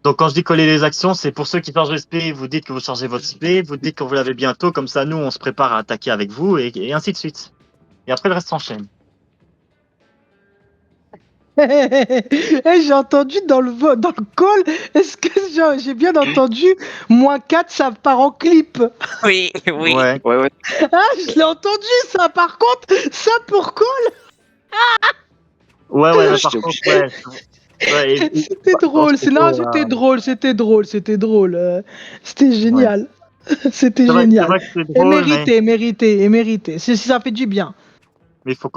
A: Donc quand je dis coller les actions, c'est pour ceux qui chargent le SP, vous dites que vous chargez votre SP, vous dites que vous l'avez bientôt, comme ça nous on se prépare à attaquer avec vous et ainsi de suite. Et après le reste s'enchaîne.
B: J'ai entendu dans dans le call, est-ce que j'ai bien entendu -4, ça part en clip.
D: Oui, oui.
A: Ouais.
C: Ouais.
B: Ah, je l'ai entendu ça, par contre, ça pour call.
A: Ouais, mais par
C: J'étais
A: contre,
C: obligé.
A: ouais,
B: C'était drôle, c'était drôle. C'était génial. C'était
A: c'est
B: génial.
A: vrai que c'est
B: Et
A: drôle, mais
B: mérité. Ça fait du bien.
A: il faut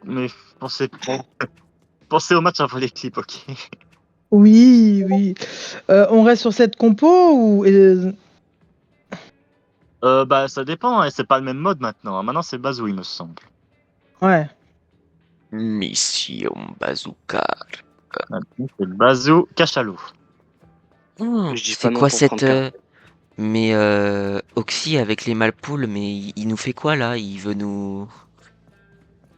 A: mais pensez au match avant les clips, ok.
B: Oui, oui. On reste sur cette compo ou
A: Bah ça dépend, hein, c'est pas le même mode maintenant. Maintenant c'est Bazou, il me semble.
B: ouais.
D: Mission bazooka.
A: Maintenant, c'est Bazou Cachalot.
C: Je dis
D: C'est
C: pas non
D: quoi
C: pour
D: cette...
C: prendre carte.
D: Mais Oxy avec les Malpoules, mais il nous fait quoi là? Il veut nous...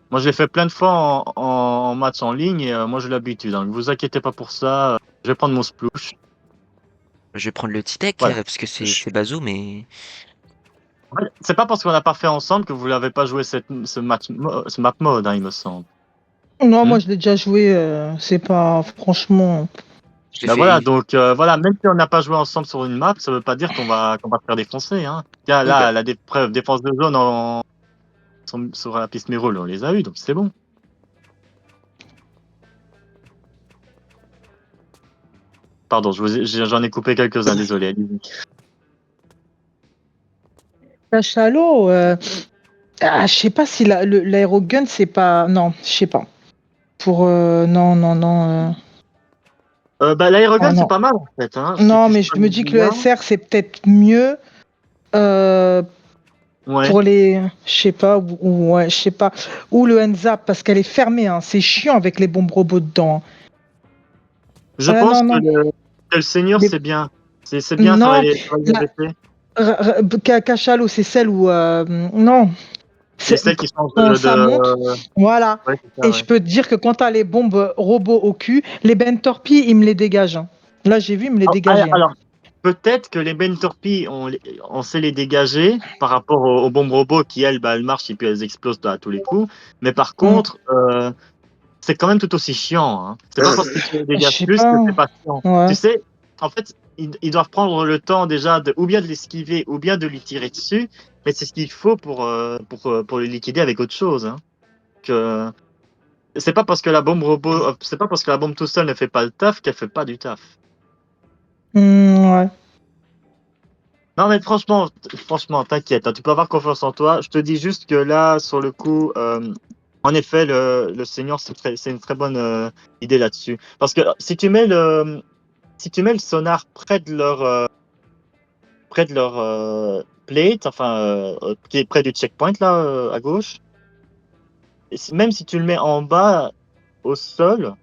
A: Moi je l'ai fait plein de fois en match en ligne et moi j'ai l'habitude. Donc vous inquiétez pas pour ça. Je vais prendre mon splouche.
D: Je vais prendre le Titek,
A: Voilà.
D: parce que c'est Bazou, mais...
A: En fait, c'est pas parce qu'on n'a pas fait ensemble que vous l'avez pas joué ce map mode, hein, il me semble.
B: Non, moi
A: Hmm.
B: je l'ai déjà joué, c'est pas franchement.
D: Je l'ai
A: Bah
D: fait.
A: voilà, donc voilà, même si on n'a pas joué ensemble sur une map, ça veut pas dire qu'on va se faire défoncer. Hein. Tiens,
D: Oui,
A: là, la défense de zone sur la piste Mérole, on les a eu, donc c'est bon. Pardon, j'en ai coupé quelques-uns, désolé. Allez-y.
B: Cachalot, je sais pas si l'aérogun c'est pas. Non, je sais pas. Pour. Non, non, non.
A: Bah, l'aérogun,
B: Oh,
A: c'est
B: non.
A: pas mal en fait. Hein. Si
B: Non,
A: tu
B: mais je me
A: soignes
B: dis que le
A: bien.
B: SR c'est peut-être mieux
A: Ouais.
B: pour les. Je sais pas, ouais, je sais pas. Ou le NZAP parce qu'elle est fermée, hein. C'est chiant avec les bombes robots dedans.
A: Je pense
B: Non,
A: que
B: non.
A: le senior,
B: Les-
A: c'est bien. C'est bien, ça va
B: Non,
A: les arrêter.
B: Cachalot, c'est celle où. Non.
A: C'est
B: C'est
A: celle qui change
B: quand ça monte, voilà.
A: Ouais, c'est ça,
B: Et je
A: ouais.
B: peux te dire que quand t'as les bombes robots au cul, les Ben Torpilles, ils me les dégagent, hein. Là, j'ai vu, ils me les dégageaient, hein.
A: Alors, peut-être que les Ben Torpilles, on sait les dégager par rapport aux bombes robots qui, elles marchent et puis elles explosent à tous les coups. Mais par
B: Mm.
A: contre, c'est quand même tout aussi chiant. Hein. C'est pas parce que tu les
B: Je
A: dégages
B: sais
A: plus que
B: pas.
A: c'est pas chiant.
B: Ouais.
A: Tu sais, en fait, ils doivent prendre le temps déjà ou bien de l'esquiver ou bien de lui tirer dessus. Mais c'est ce qu'il faut pour le liquider avec autre chose. Hein. Que, c'est pas parce que la bombe robot, c'est pas parce que la bombe tout seul ne fait pas le taf qu'elle fait pas du taf.
B: Ouais.
A: Non mais franchement, t'inquiète, hein, tu peux avoir confiance en toi. Je te dis juste que là, sur le coup, en effet, le senior, c'est une très bonne idée là-dessus. Parce que si tu mets le sonar près de leur plate, enfin, qui est près du checkpoint là, à gauche, et même si tu le mets en bas au sol,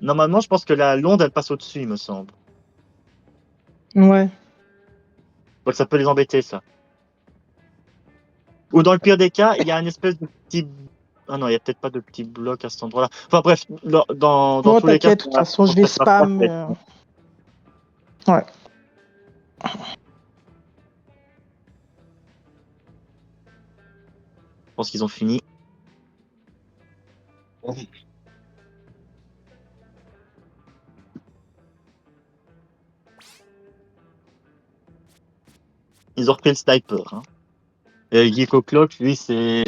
A: normalement, je pense que l'onde, elle passe au-dessus, il me semble.
B: Ouais.
A: Donc ça peut les embêter, ça. Ou dans le pire des cas, il y a une espèce de petit. Ah non, il n'y a peut-être pas de petit bloc à cet endroit-là. Enfin bref, dans
B: Bon,
A: tous les cas,
B: t'inquiète, de toute façon, je vais
A: cette map-là,
B: spam. Ouais.
A: je pense qu'ils ont fini. Ils ont repris le sniper. Hein. Et Geeko Clock, lui, c'est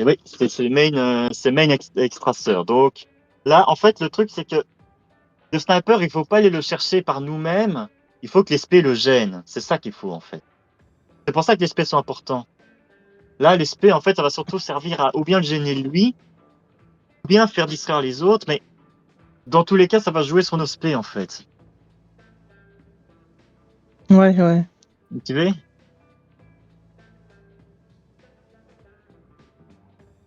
A: main extracteur. Donc là, en fait, le truc, c'est que le sniper, il faut pas aller le chercher par nous-mêmes. Il faut que les spé le gênent. C'est ça qu'il faut, en fait. C'est pour ça que les spé sont importants. Là, les spé, en fait, ça va surtout servir à ou bien le gêner lui, ou bien faire distraire les autres, mais dans tous les cas, ça va jouer sur nos spé, en fait.
B: Ouais, ouais.
A: Tu veux?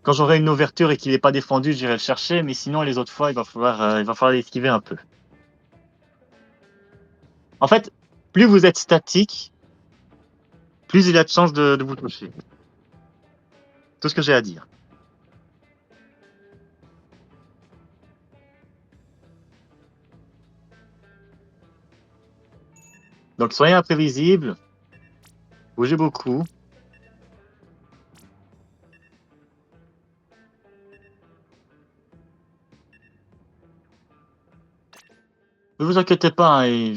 A: Quand j'aurai une ouverture et qu'il n'est pas défendu, j'irai le chercher, mais sinon, les autres fois, il va falloir l'esquiver un peu. En fait, plus vous êtes statique, plus il a de chances de vous toucher. Tout ce que j'ai à dire. Donc, soyez imprévisible, bougez beaucoup. Ne vous inquiétez pas, hein,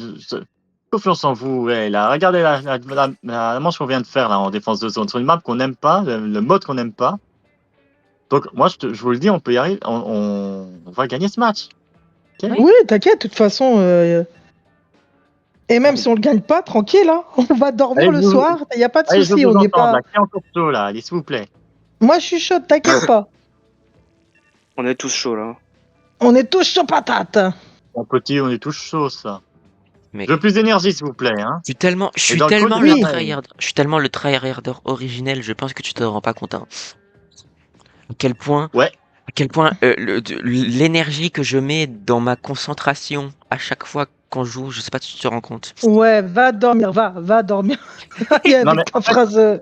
A: confiance en vous. Ouais, là, regardez la manche qu'on vient de faire là, en défense de zone sur une map qu'on n'aime pas, le mode qu'on n'aime pas. Donc, moi, je vous le dis, on peut y arriver. On va gagner ce match. Ok.
B: Oui, t'inquiète, de toute façon. Et même si on le gagne pas, tranquille, hein. On va dormir
A: Allez,
B: le soir, il n'y a pas de
A: allez, je veux
B: souci.
A: vous
B: On n'est
A: entendre
B: pas.
A: là. Qui est encore chaud là? Allez, s'il vous plaît.
B: Moi, je suis chaude, t'inquiète pas.
C: On est tous chauds là.
B: On est tous chaud patate.
A: Mon petit, on est tous chauds, ça.
D: Mais
A: Je veux plus d'énergie, s'il vous plaît. Hein.
D: je
A: Et
D: suis
A: dans le code,
D: tellement
A: c'est
D: le
B: Oui.
A: pareil.
D: tryhard, je suis tellement le tryharder originel, je pense que tu te rends pas compte, hein. À quel point,
A: Ouais.
D: à quel point l'énergie que je mets dans ma concentration à chaque fois qu'on joue, je sais pas si tu te rends compte.
B: Ouais, va dormir, va dormir. Et
A: Non, mais
B: avec ta
A: en fait,
B: phrase.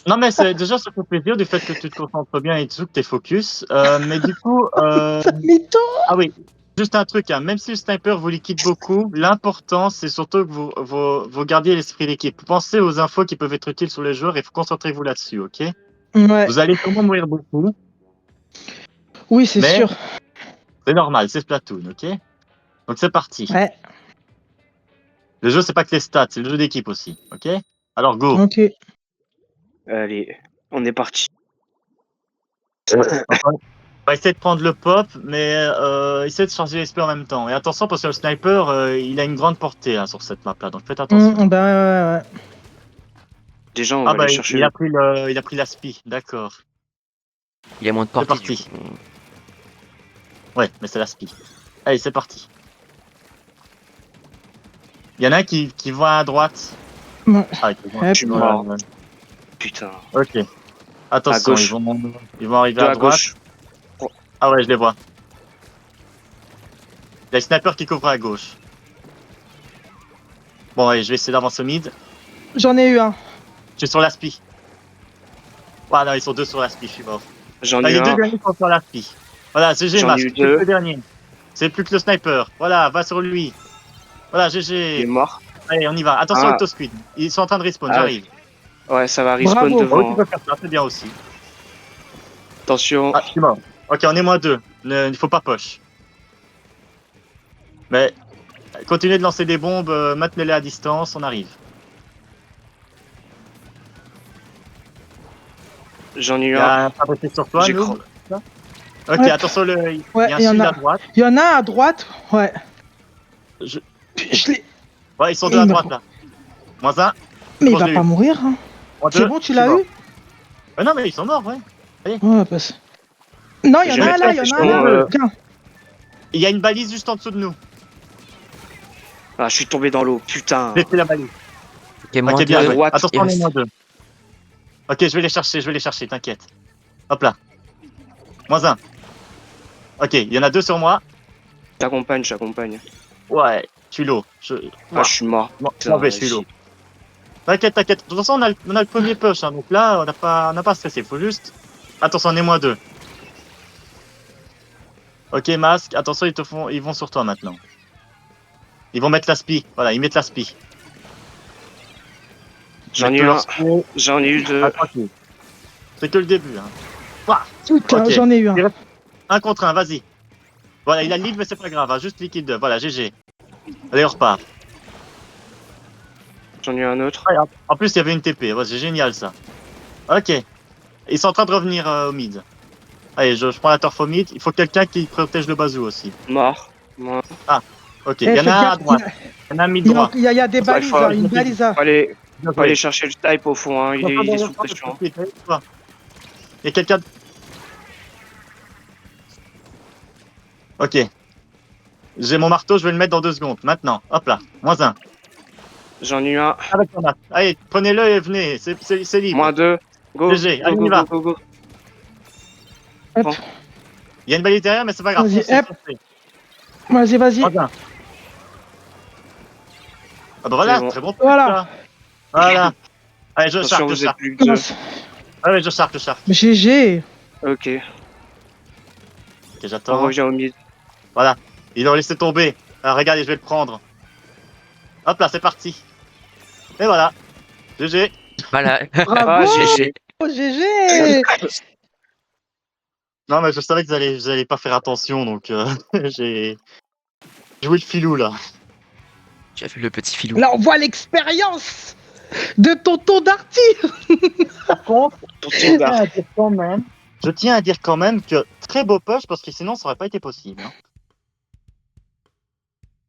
A: non, mais déjà, ça fait plaisir du fait que tu te concentres bien et tout, que tu es focus. Mais du coup,
B: Mytho.
A: ah oui. juste un truc, hein. Même si le sniper vous liquide beaucoup, l'important c'est surtout que vous gardiez l'esprit d'équipe. Pensez aux infos qui peuvent être utiles sur les joueurs et concentrez-vous là-dessus, ok?
B: Ouais.
A: Vous allez sûrement mourir beaucoup,
B: Oui, c'est
A: mais
B: sûr.
A: c'est normal, c'est Splatoon, ok? Donc c'est parti.
B: Ouais.
A: Le jeu, c'est pas que les stats, c'est le jeu d'équipe aussi, ok? Alors go.
B: Ok.
C: Allez, on est parti.
A: On va essayer de prendre le pop, mais essayer de charger l'esprit en même temps. Et attention, parce que le sniper, il a une grande portée hein, sur cette map-là, donc faites attention.
B: Bah ouais.
C: Déjà, on
A: Ah
C: va
A: bah,
C: aller chercher
A: il a pris l'aspi, d'accord.
D: Il y a moins de
A: C'est
D: portée du
A: parti.
D: coup.
A: Ouais, mais c'est l'aspi. Allez, c'est parti. Il y en a un qui va à droite.
B: Ouais.
A: Ah,
B: Hop.
C: Je suis mort. Putain.
A: Ok. Attention,
C: À gauche.
A: ils vont arriver
C: Deux
A: à
C: à
A: droite.
C: gauche.
A: Ah ouais, je les vois. Il y a le sniper qui couvre à gauche. Bon, allez, je vais essayer d'avancer au mid.
B: J'en ai eu un.
A: Je suis sur l'aspi. Ah non, ils sont deux sur l'aspi, je suis mort.
C: J'en
A: Ah,
C: ai eu
A: les deux
C: un.
A: derniers sont sur l'aspi. Voilà, GG
C: J'en ai eu
A: masque, c'est
C: deux.
A: le dernier. C'est plus que le sniper. Voilà, va sur lui. Voilà,
C: Il est
A: GG.
C: mort.
A: Allez, on y va. Attention,
C: Ah.
A: Octosquid. Ils sont en train de respawn,
C: Ah,
A: j'arrive.
C: Ouais, ça va respawn
B: Bravo.
A: Oh, tu
C: devant.
A: peux faire ça, c'est bien aussi.
C: Attention.
A: Ah, je suis mort. Ok, on est moins deux. Il faut pas push. Mais continuez de lancer des bombes, maintenez-les à distance, on arrive.
C: J'en ai
A: Il
C: eu
A: y
C: un.
A: a un fabriqué sur toi,
C: J'ai
A: Noob. Ok,
B: Ouais.
A: attention, il
B: Ouais,
A: y a un
B: il y en
A: shield
B: a.
A: à droite.
B: Il y en a un à droite. Ouais.
A: Je-
B: Je l'ai.
A: Ouais, ils sont deux
B: Il
A: à
B: me-
A: droite là. Moins un.
B: Mais
A: Bon,
B: il
A: je
B: va
A: l'ai
B: pas
A: eu.
B: mourir. Hein.
A: Moins
B: C'est
A: deux.
B: bon, tu
A: Je suis
B: l'as
A: mort.
B: eu?
A: Non, mais ils sont morts, ouais.
B: Ouais, passe. Non, il y
C: Je
B: en
C: vais
B: a un
C: mettre
B: là,
C: la
B: il y en a un
C: pression.
B: là. Tiens.
A: Il y a une balise juste en dessous de nous.
C: Ah, je suis tombé dans l'eau. Putain.
A: Laissez la balise.
D: Ok, moins
A: Ok, bien
C: À
D: deux.
A: joué.
C: droite.
A: Attention,
D: Il
A: on est
D: reste.
A: moins deux. Ok, je vais les chercher, t'inquiète. Hop là. Moins un. Ok, il y en a deux sur moi.
C: T'accompagne, j'accompagne.
A: Ouais, je suis low.
C: Ah, je suis mort. Putain,
A: Mauvais, je suis low.
C: vas-y.
A: T'inquiète, t'inquiète. De toute façon, on a le premier push, hein, donc là, on n'a pas stressé. Faut juste. Attention, on est moins deux. Ok, masque. Attention, ils vont sur toi maintenant. Ils vont mettre la spi. Voilà, ils mettent la spi.
C: J'en ai
A: Mettent
C: eu
A: leur
C: un.
A: spi.
C: J'en ai eu deux.
A: Ah, tranquille. C'est que le début. Hein. Ouah,
B: Putain,
A: ok.
B: j'en ai eu un.
A: Il reste un contre un, vas-y. Voilà, il a le lead, mais c'est pas grave. Hein, juste liquide 2. Voilà, GG. Allez, on repart.
C: J'en ai eu un autre.
A: Ah, en plus, il y avait une TP. Ouais, c'est génial ça. Ok. Ils sont en train de revenir au mid. Allez, je prends la turf au mid. Il faut quelqu'un qui protège le bazou aussi.
C: Mort. Moi.
A: Ok,
B: Eh,
A: il y en a
B: faites
A: un à
B: gaffe.
A: droite. Il y en a un mid
B: Il y a,
A: droit.
B: il y a- il y a des
C: Faut-
B: balises,
C: faut-
B: là, une balise là.
C: Faut aller,
A: Bien
C: faut aller
A: joué.
C: chercher le type au fond. Hein. Il est sous pression.
A: Il y a quelqu'un. Ok. J'ai mon marteau, je vais le mettre dans 2 secondes. Maintenant. Hop là. Moins un.
C: J'en ai eu un.
A: Avec ton arc. Allez, prenez-le et venez. C'est libre.
C: Moins deux. Go.
A: GG.
C: Go,
A: Allez, on
C: go,
A: y va.
C: go, go, go.
B: Hop.
C: Bon.
A: Il y a une balise derrière, mais c'est pas grave.
B: Vas-y,
A: Foncez,
B: hop.
A: foncez.
B: Vas-y.
A: Moins un. Ah bah voilà,
C: C'est bon.
A: très bon.
B: Voilà.
A: Ça. Voilà. Allez, je
C: Attention,
A: charge, je
C: vous êtes
A: charge.
C: plus que deux.
B: Mince.
A: Ah ouais, je charge.
B: GG.
C: Ok.
A: Ok,
C: On
A: j'attends.
C: revient au mid.
A: Voilà. Ils l'ont laissé tomber. Alors, regardez, je vais le prendre. Hop là, c'est parti. Et voilà. GG.
D: Voilà.
B: Bravo.
C: Ah,
D: GG.
B: GG.
A: Non, mais je savais que vous allez pas faire attention, donc j'ai joué le filou là.
D: Tu as vu le petit filou.
B: Là, on voit l'expérience de tonton Darty.
A: Par contre,
C: Tonton Dart.
A: je tiens à dire quand même que très beau push parce que sinon ça aurait pas été possible. Hein.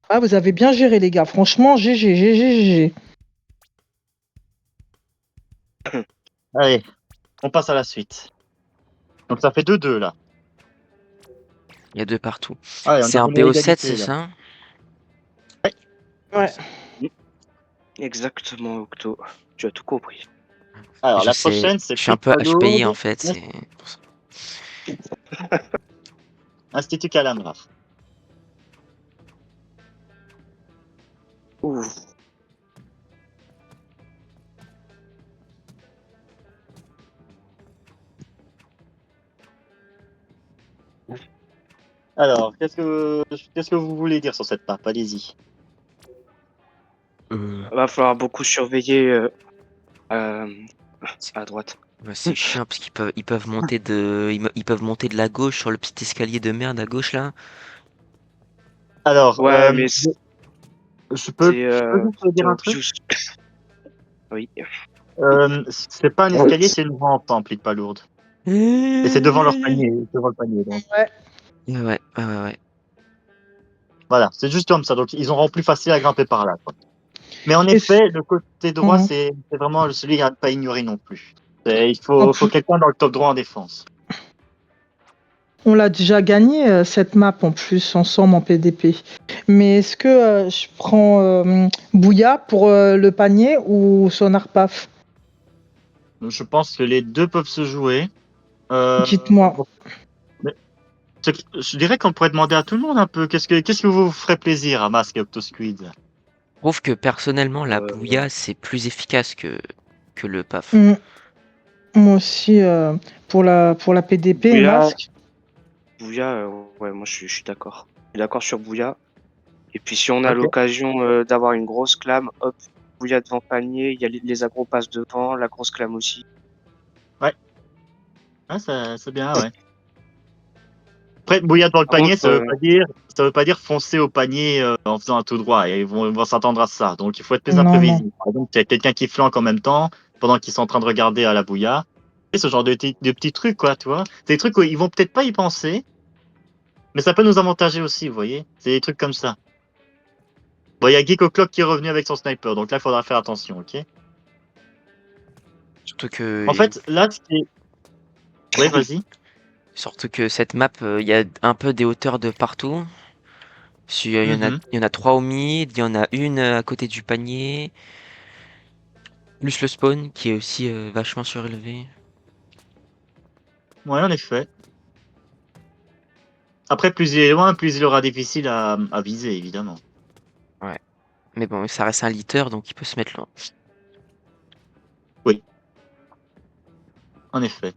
B: Ah, vous avez bien géré, les gars. Franchement, GG.
A: Allez, on passe à la suite. Donc ça fait 2-2 là.
D: Il y a deux partout.
A: Allez, on
D: C'est
A: est
D: un
A: revenu à
D: PO7,
A: égalité,
D: c'est
A: là.
D: ça?
B: Ouais.
C: Exactement, Octo. Tu as tout compris.
A: Alors
D: Je
A: la
D: sais.
A: prochaine c'est
D: Je suis un peu HPI en
A: Picalo,
D: fait. C'est pour ça.
A: Institut Calamar.
C: Ouh.
A: Alors, qu'est-ce que vous voulez dire sur cette map? Allez-y.
C: Va falloir beaucoup surveiller euh, à droite.
D: Ouais, c'est chiant parce qu'ils peuvent monter de la gauche sur le petit escalier de merde à gauche là.
A: Alors,
C: Ouais, mais
A: je peux
C: c'est
A: juste te dire un truc?
C: obvious. Oui.
A: C'est pas un escalier, c'est une rampe en pli de palourde. Et c'est devant leur panier, devant le panier. Donc.
B: Ouais.
D: Ouais.
A: Voilà, c'est juste comme ça. Donc, ils auront plus facile à grimper par là. Quoi. Mais en
B: Et
A: effet, le côté droit,
B: Mhm.
A: c'est vraiment celui à ne pas ignorer non plus. Il
B: En
A: faut
B: plus,
A: quelqu'un dans le top droit en défense.
B: on l'a déjà gagné cette map en plus ensemble en PDP. Mais est-ce que je prends Bouya pour le panier ou Sonar Paf?
A: Donc, je pense que les deux peuvent se jouer. Euh,
B: Dites-moi.
A: mais je dirais qu'on pourrait demander à tout le monde un peu. Qu'est-ce que vous ferait plaisir à Mask et Octosquid?
D: Je trouve que personnellement la
C: Euh,
D: bouilla c'est plus efficace que le PAF.
B: Mm. Moi aussi, pour la PDP,
C: Bouya,
B: masque.
C: ouais, moi je suis d'accord. Je suis d'accord sur Bouya. Et puis si on a
A: Ok.
C: l'occasion d'avoir une grosse clame, hop, Bouya devant panier, il y a les agros passent devant, la grosse clame aussi.
A: Ouais. Ah, c'est bien, ouais. Après, bouillir dans le
C: Par
A: panier,
C: contre,
A: ça veut pas dire foncer au panier en faisant un tout droit. Et ils vont s'attendre à ça. Donc, il faut être plus
B: Non, non.
A: imprévisible. Par exemple, il y a quelqu'un qui flanque en même temps pendant qu'ils sont en train de regarder à la bouilla. Et ce genre de petits trucs, quoi, tu vois. C'est des trucs où ils vont peut-être pas y penser, mais ça peut nous avantager aussi, vous voyez. C'est des trucs comme ça. Bon, il y a Geek O'Clock qui est revenu avec son sniper, donc là, il faudra faire attention, ok?
D: Surtout que
A: En fait, là, ce qui est... Oui, vas-y.
D: surtout que cette map il y a un peu des hauteurs de partout. Il y en a
A: Mhm.
D: il y en a trois au mid, il y en a une à côté du panier, plus le spawn qui est aussi vachement surélevé.
A: Ouais, en effet. Après, plus il est loin, plus il aura difficile à viser, évidemment.
D: Ouais. Mais bon, ça reste un leader donc il peut se mettre loin.
A: Oui, en effet.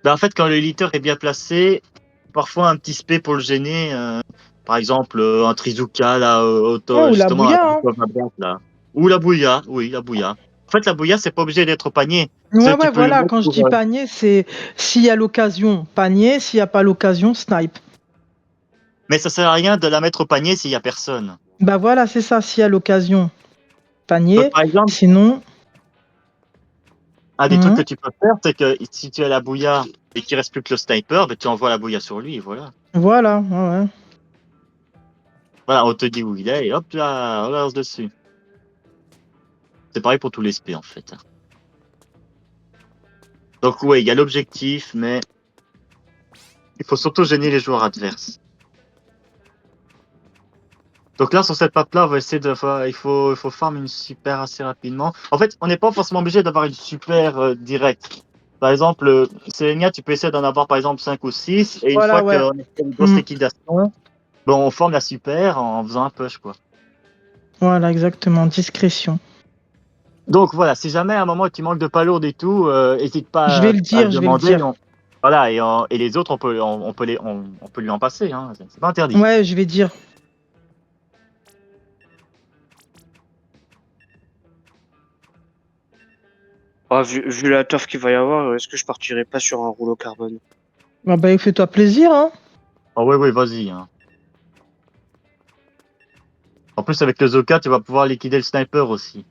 A: Ben, en fait, quand le leader est bien placé, parfois un petit spé pour le gêner, par exemple un Trizuka là,
B: Ouais, ou la
A: justement à
B: Bouya, hein.
A: droite là, ou la Bouilla, oui la Bouilla. En fait, la Bouilla, c'est pas obligé d'être au panier.
B: Ouais,
A: Tu
B: ouais,
A: peux le
B: voilà.
A: mettre
B: Quand je
A: pour.
B: dis panier, c'est s'il y a l'occasion, panier. S'il n'y a pas l'occasion, snipe.
A: Mais ça sert à rien de la mettre au panier s'il y a personne.
B: Bah voilà, c'est ça. S'il y a l'occasion,
A: Donc,
B: panier.
A: par exemple,
B: Sinon,
A: un des trucs que
B: hmm,
A: tu peux faire, c'est que si tu as la Bouilla et qu'il reste plus que le sniper, ben, tu envoies la Bouilla sur lui, et voilà.
B: voilà. Ouais, ouais.
A: Voilà, on te dit où il est, et hop là, on lance dessus. C'est pareil pour tous les spés, en fait. Donc, ouais, il y a l'objectif, mais il faut surtout gêner les joueurs adverses. Donc là, sur cette map-là, on va essayer il faut farm une super assez rapidement. En fait, on n'est pas forcément obligé d'avoir une super directe. Par exemple, Selenia, tu peux essayer d'en avoir par exemple 5 ou 6, et une
B: Voilà,
A: fois qu'on
B: ouais.
A: a fait une grosse
B: Hmm,
A: liquidation, ben, on forme la super en faisant un push, quoi.
B: voilà, exactement. Discrétion.
A: Donc voilà, si jamais à un moment tu manques de palourdes et tout, n'hésite
B: Je vais
A: pas
B: le
A: à le
B: dire, je vais le
A: demander.
B: dire.
A: Voilà, et les autres, on peut lui en passer, hein, c'est pas interdit.
B: Ouais, je vais dire.
C: ah, vu la turf qu'il va y avoir, est-ce que je partirais pas sur un rouleau carbone?
B: Ah bah, fais-toi plaisir, hein.
A: Ah oui, oui, vas-y, hein. En plus, avec le Zoka, tu vas pouvoir liquider le sniper aussi.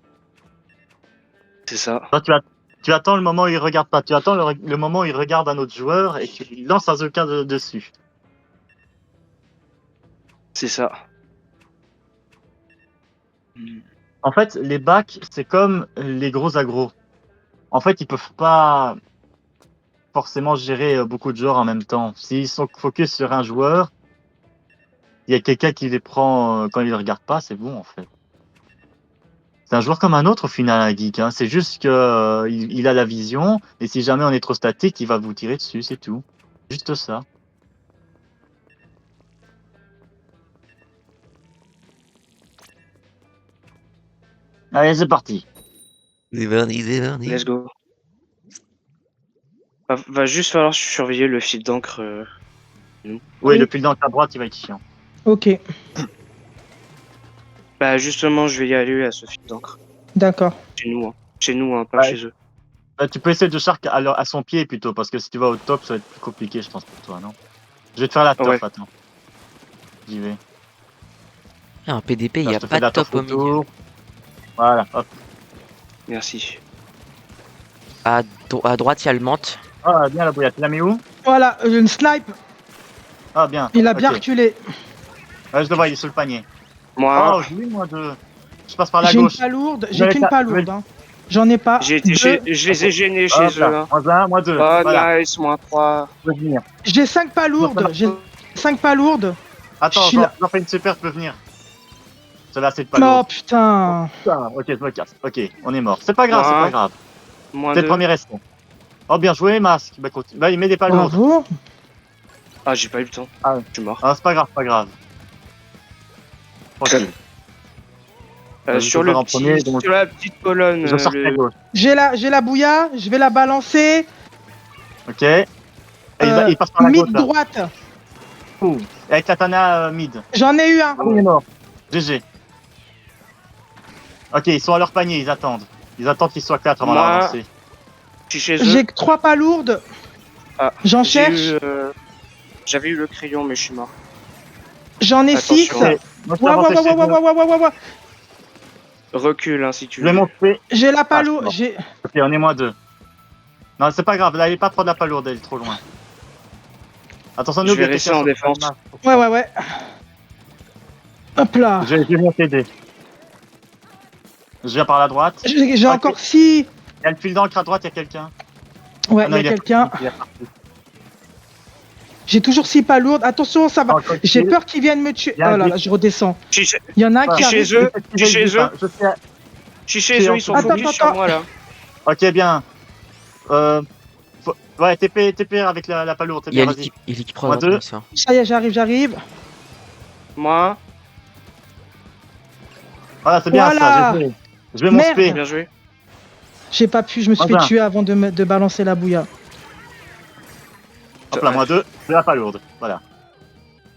C: C'est ça,
A: Toi, tu attends le moment où il regarde pas. Tu attends le moment où il regarde un autre joueur et tu lances un Zoka dessus.
C: c'est ça. Hmm.
A: En fait, les backs, c'est comme les gros agros. En fait, ils peuvent pas forcément gérer beaucoup de joueurs en même temps. S'ils sont focus sur un joueur, il y a quelqu'un qui les prend quand il ne regarde pas, c'est bon en fait. C'est un joueur comme un autre au final, un geek. Hein. C'est juste que il a la vision et si jamais on est trop statique, il va vous tirer dessus, c'est tout. Juste ça. Allez, c'est parti.
C: Let's go. Va juste falloir surveiller le fil d'encre.
A: Oui,
B: Oui.
A: le pull d'encre à droite, il va être chiant.
B: Ok,
C: Bah justement, je vais y aller à ce fil d'encre.
B: d'accord.
C: Chez nous, hein, pas
A: Ouais.
C: chez eux.
A: Tu peux essayer de shark à son pied plutôt, parce que si tu vas au top, ça va être plus compliqué, je pense, pour toi, non? Je vais te faire la turf,
C: Ouais.
A: attends. J'y vais.
D: Ah, en PDP, il
A: Là,
D: n'y
A: je
D: a
A: te fais
D: pas
A: de
D: de
A: la turf
D: top au milieu.
A: autour. Voilà, hop.
C: Merci.
D: À droite, il y a le menthe.
A: Ah, bien la bouillette. Tu la mets où?
B: Voilà, une snipe,
A: Ah, bien.
B: il a bien
A: Ok.
B: reculé.
A: Ouais, je le vois, il est sur le panier.
C: Moi,
A: Oh, j'ai eu moi deux. Je passe par la
B: J'ai une
A: gauche.
B: palourde,
A: Je
B: j'ai
A: vais
B: qu'une
A: ta- je vais-
B: palourde. Hein. J'en ai pas.
C: j'ai été
B: Deux.
C: je les ai gênés chez
A: Hop
C: eux.
A: là.
C: Hein.
A: Moins un, moins deux.
C: Oh,
A: Voilà.
C: nice, moins 3.
A: Je peux venir.
B: J'ai 5 palourdes. J'ai 5 palourdes.
A: Attends,
B: Je suis là.
A: j'en fais une super, tu peux venir. Celle-là, c'est pas
B: Oh
A: lourd.
B: putain.
A: Putain, ok, je me casse. Ok, on est mort. C'est pas grave, c'est
C: Moins
A: pas
C: un.
A: grave.
C: Moins
A: C'est le
C: 2.
A: premier restant. Oh, bien joué, Masque. Bah, continue. Bah, il met des pas lourdes.
B: Bravo.
C: Ah, j'ai pas eu le temps.
A: Ah ouais.
C: Je suis mort.
A: Ah, c'est pas grave, pas grave. Tranquille. Vas-y,
C: Sur,
A: je vais en premier, donc-
C: sur la petite colonne.
A: Je sors à gauche.
B: J'ai la bouilla, je vais la balancer.
A: Ok. Et il passe par la
B: Mid
A: gauche, là.
B: droite.
A: Ouh. Avec Katana mid.
B: J'en ai eu un.
A: Ah, il est mort. GG. Ok, ils sont à leur panier, ils attendent. Ils attendent qu'ils soient 4 avant
C: Moi,
A: d'avancer.
C: je suis chez eux.
B: J'ai que 3 palourdes.
C: Ah,
B: J'en
C: J'ai
B: cherche.
C: eu, j'avais eu le crayon, mais je suis mort.
B: J'en ai 6.
C: Attention.
B: Ouais,
A: Moi, je
B: ouais,
A: peux avancer
B: ouais,
A: chez
B: ouais,
A: eux.
B: ouais, ouais, ouais, ouais, ouais.
C: Recule, hein, si tu
A: Je vais
C: veux.
A: monter.
B: J'ai la
A: Ah,
B: palourde.
A: c'est
B: J'ai.
A: Ok, on est moins 2. Non, c'est pas grave, n'allez pas prendre la palourde, elle est trop loin. Attention,
C: Je
A: nous,
C: vais rester en défense.
B: Ouais, ouais, ouais. Hop là.
A: Je vais bien t'aider. Je viens par la droite.
B: J'ai
A: Ok.
B: encore 6.
A: Il y a le fil d'encre à droite, il y a quelqu'un.
B: Ouais,
A: Ah non,
B: il y a
A: est
B: quelqu'un.
A: parti, il est parti.
B: J'ai toujours 6 palourdes. Attention, ça va.
A: Encore
B: J'ai
A: une.
B: peur qu'ils viennent me tuer.
A: Il y a un
B: Oh là là,
A: but.
B: je redescends.
C: Je suis
B: Il y en a un qui
A: Voilà.
B: arrive.
C: chez eux.
A: Je suis
C: chez eux.
A: je suis à-
C: Chez eux, ils sont
A: Attends,
C: focus
B: attends,
C: sur moi, là.
A: Ok, bien. Ouais, TP avec la palourde, c'est
D: Il y a
A: bien, vas-y.
D: l'équipe
A: Moi,
D: droite,
A: deux.
D: ça.
B: Ça y est, j'arrive.
C: Moi,
A: Voilà, c'est bien
B: Voilà.
A: ça, GG. Je vais mon
B: Merde.
A: spé.
C: bien joué.
B: J'ai pas pu, je me suis fait
A: Enfin.
B: tuer avant de balancer la bouilla.
A: Hop là, moins 2, c'est la palourde. Voilà.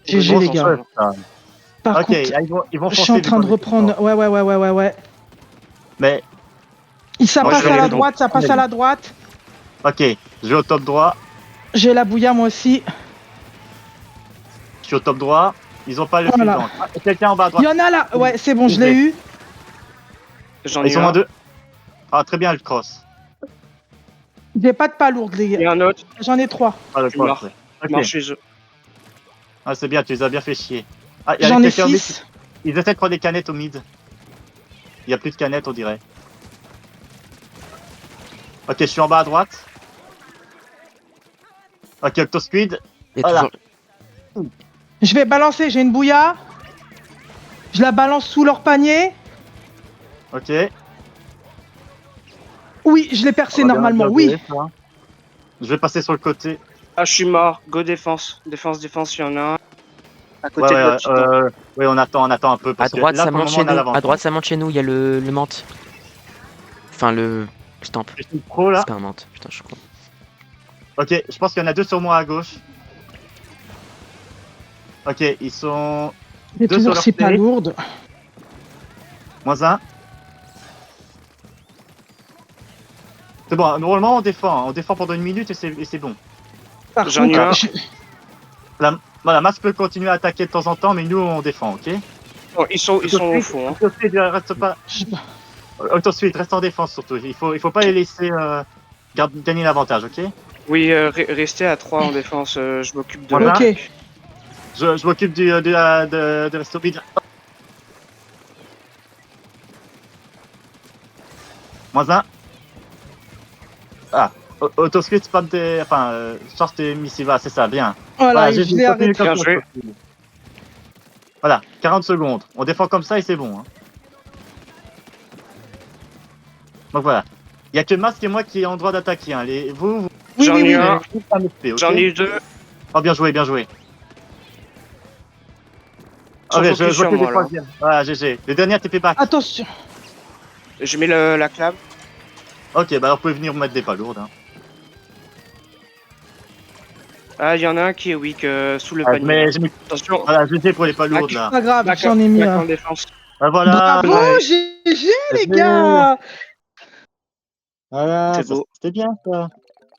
B: GG
A: Bon,
B: les
A: sont
B: gars.
A: chouettes, ça.
B: Par
A: Ok,
B: contre,
A: là, ils vont
B: je suis
A: foncer
B: en
A: du
B: train de
A: côté
B: reprendre.
A: fort.
B: Ouais.
A: Mais,
B: Ça
C: Moi,
B: passe
C: je
B: à
C: vais
B: la
C: aller
B: droite, ça passe à la droite.
A: ok, je vais au top droit.
B: J'ai la bouilla moi aussi.
A: Je suis au top droit. Ils ont pas le fil
B: Voilà.
A: d'encre. Ah, quelqu'un en bas à
B: Il
A: droite.
B: y en a là. Ouais, c'est bon, je l'ai eu.
C: J'en
A: Ils
C: ai
A: sont
C: un.
A: moins 2. Ah, très bien le cross.
B: J'ai pas de palourde, les
C: Il y
B: gars.
C: a un autre.
B: J'en ai 3.
A: Ah, le
C: Je suis
A: cross.
C: mort.
A: ouais.
C: Je marche
A: Ok.
C: chez eux.
A: Ah, c'est bien, tu les as bien fait chier. Ah, il y a
B: J'en ai
A: quelqu'un au mid.
B: 6.
A: Ils essaient de prendre des canettes au mid. Il y a plus de canettes, on dirait. Ok, je suis en bas à droite. Ok, Octosquid.
D: Il y a
A: Voilà.
D: toujours...
B: Je vais balancer, j'ai une bouilla. Je la balance sous leur panier.
A: Ok.
B: Oui, je l'ai percé
A: On va bien
B: normalement,
A: regarder
B: oui.
A: ça. Je vais passer sur le côté.
C: Ah, je suis mort. Go défense. Défense, il y en a un. À
A: Ouais,
C: côté de
A: ouais,
C: votre petite encre.
A: ouais, on attend un peu.
D: À
A: Parce
D: droite,
A: que là,
D: ça
A: pour le
D: monte
A: moment,
D: chez
A: on a
D: nous.
A: l'avantage.
D: À droite, ça monte chez nous. Il y a le menthe. Enfin, le stamp.
A: Je suis pro là.
D: C'est pas un menthe. Putain, je crois.
A: Ok, je pense qu'il y en a 2 sur moi à gauche. Ok, ils sont
B: J'ai
A: Deux
B: toujours
A: sur leur
B: 6
A: télé.
B: palourdes.
A: moins 1. C'est bon, normalement on défend pendant 1 minute et c'est bon.
B: Par
C: J'en ai
B: contre,
C: un.
A: Voilà, Mas peut continuer à attaquer de temps en temps, mais nous on défend, ok?
C: Oh, ils sont au fond. Hein.
A: Octosquid, reste pas. Octosquid, reste en défense surtout. Il faut pas les laisser gagner l'avantage, ok?
C: Oui, restez à 3 en défense. Je m'occupe de.
A: Voilà.
B: ok.
A: Je m'occupe de rester au mid. Moins 1. Ah, Autosquid spam tes. Enfin, charge tes missiva, c'est ça, bien.
B: Voilà,
A: j'ai
B: je l'ai arrêté.
C: Bien joué.
A: Voilà, 40 secondes. On défend comme ça et c'est bon. Hein. Donc voilà. Il n'y a que Masque et moi qui est en droit d'attaquer. Hein. Vous
B: Oui,
C: J'en
B: oui,
C: ai
B: oui.
C: un.
A: pas me faire, ok.
C: J'en ai eu 2.
A: Oh, bien joué, bien joué.
C: Ils sont
A: Ok, je
C: focus
A: vois
C: sur
A: que les
C: moi, là.
A: troisièmes. Voilà, GG. Le dernier TP back.
B: Attention.
C: Je mets la clave.
A: Ok, bah alors vous pouvez venir vous mettre des pas lourdes. Hein.
C: Ah, il y en a un qui est weak sous le
A: Ah,
C: panier.
A: mais
C: Là.
A: je mets-
C: Attention.
A: voilà, je sais pour les pas lourdes là.
B: Pas grave,
C: Black,
B: j'en ai mis
C: Black
B: un.
C: en défense.
A: Ah, voilà,
B: Bravo,
C: Ouais,
B: GG les
A: GG.
B: gars.
A: Voilà,
C: c'est beau.
A: c'était bien ça.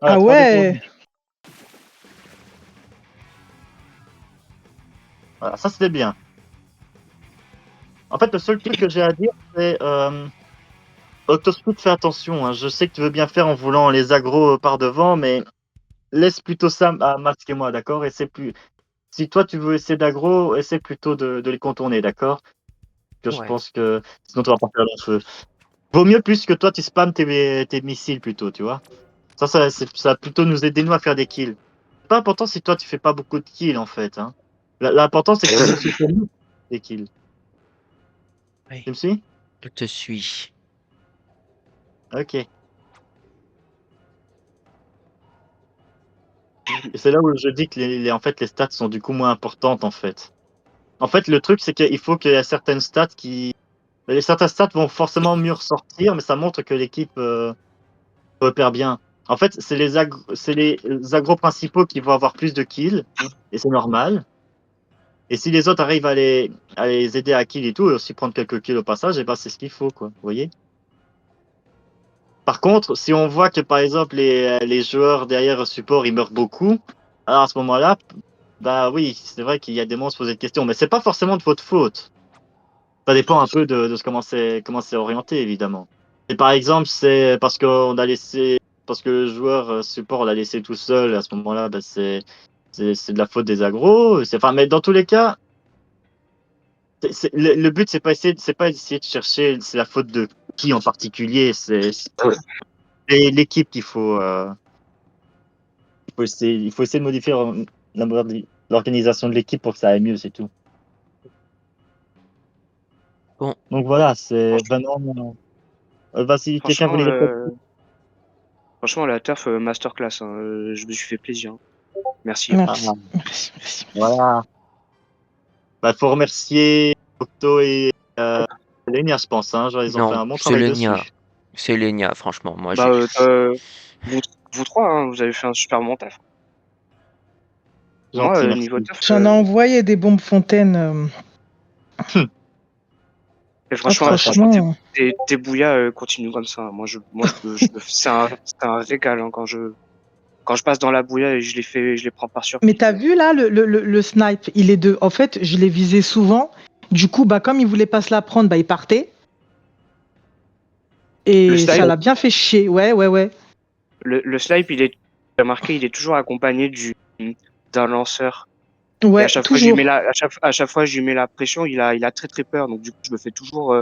A: Voilà,
B: Ah
A: 3-2 pour
B: ouais.
A: nous. Voilà, ça c'était bien. En fait, le seul truc que j'ai à dire, c'est Autospeed, fais attention. Hein. Je sais que tu veux bien faire en voulant les aggros par devant, mais laisse plutôt ça à Max et moi, d'accord? Et c'est plus. Si toi tu veux essayer d'aggro, essaie plutôt de les contourner, d'accord? Que je
D: Ouais.
A: pense que sinon tu vas pas faire long feu. Vaut mieux plus que toi tu spams tes missiles plutôt, tu vois? Ça va plutôt nous aider nous à faire des kills. C'est pas important si toi tu fais pas beaucoup de kills en fait. Hein. L'important c'est que tu focuses sur nous des kills.
D: Oui.
A: Tu me suis?
D: Je te suis.
A: Ok. Et c'est là où je dis que en fait, les stats sont du coup moins importantes en fait. En fait, le truc c'est qu'il faut qu'il y ait certaines stats qui. Certains stats vont forcément mieux ressortir, mais ça montre que l'équipe repère bien. En fait, c'est les agros principaux qui vont avoir plus de kills, et c'est normal. Et si les autres arrivent à les aider à kill et tout, et aussi prendre quelques kills au passage, et ben c'est ce qu'il faut, quoi. Vous voyez? Par contre, si on voit que par exemple les joueurs derrière support ils meurent beaucoup, alors à ce moment-là, bah oui, c'est vrai qu'il y a des moments où se poser des questions, mais c'est pas forcément de votre faute. Ça dépend un peu de comment c'est orienté, évidemment. Et par exemple, c'est parce que le joueur support l'a laissé tout seul, à ce moment-là, bah, c'est de la faute des agros. Enfin, mais dans tous les cas, le but, c'est pas essayer de chercher, c'est la faute de qui en particulier, c'est l'équipe qu'il faut, il faut essayer de modifier l'organisation de l'équipe pour que ça aille mieux, c'est tout.
D: Bon,
A: Donc voilà, c'est vraiment. Vas-y, quelqu'un
C: Franchement,
A: voulait répondre?
C: franchement, la turf masterclass. Hein. Je me suis fait plaisir. Merci. Hein.
A: Ah,
B: Merci, merci, merci.
A: voilà. Bah, faut remercier Octo et Lénia, je pense. Hein. Genre, ils ont fait
D: non,
A: un bon
D: c'est
A: travail
D: Lenia.
A: dessus.
D: C'est Lenia, franchement. Moi,
C: Bah,
D: j'ai.
C: vous, vous trois, hein, vous avez fait un super bon taf. Moi,
A: Gentil,
C: niveau
A: merci.
C: taf,
B: J'en ai envoyé des bombes fontaines.
C: et
B: Ah,
C: franchement,
B: franchement.
C: tes bouillas continuent comme ça. C'est un régal hein, quand je passe dans la bouilla et je les prends par
B: Mais
C: surprise.
B: t'as vu là, le snipe, il est de. En fait, je l'ai visé souvent. Du coup, bah, comme il voulait pas se la prendre, bah, il partait.
C: Le
B: Et ça
C: snipe,
B: l'a bien fait chier. Ouais, ouais, ouais.
C: le snipe, j'ai remarqué, il est toujours accompagné d'un lanceur. Et à
B: Ouais,
C: chaque fois,
B: toujours.
C: à chaque fois, je lui mets la pression, il a très très peur. Donc du coup, je me fais toujours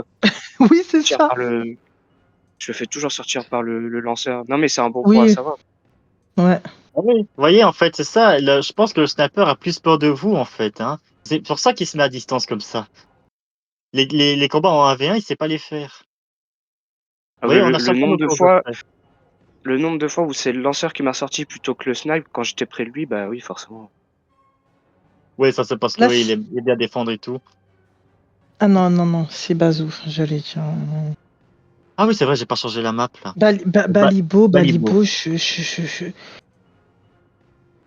B: Oui, c'est
C: sortir
B: ça.
C: par je me fais toujours sortir par le lanceur. Non, mais c'est un bon point à
B: Oui,
C: savoir.
B: ouais.
A: Ah oui. Vous voyez, en fait, c'est ça. Je pense que le sniper a plus peur de vous, en fait. Hein. C'est pour ça qu'il se met à distance comme ça. Les combats en 1v1, il sait pas les faire.
C: Ah,
A: Vous
C: mais
A: voyez, on a chacun notre tour de fait.
C: le nombre de fois où c'est le lanceur qui m'a sorti plutôt que le snipe quand j'étais près de lui, bah oui, forcément.
A: Oui, ça c'est parce que
B: Là,
A: oui, il est bien à défendre et tout.
B: ah non, non, non, c'est Bazou, j'allais dire.
A: Ah oui, c'est vrai, j'ai pas changé la map là.
B: Balibo,
A: Balibo.
B: Balibo,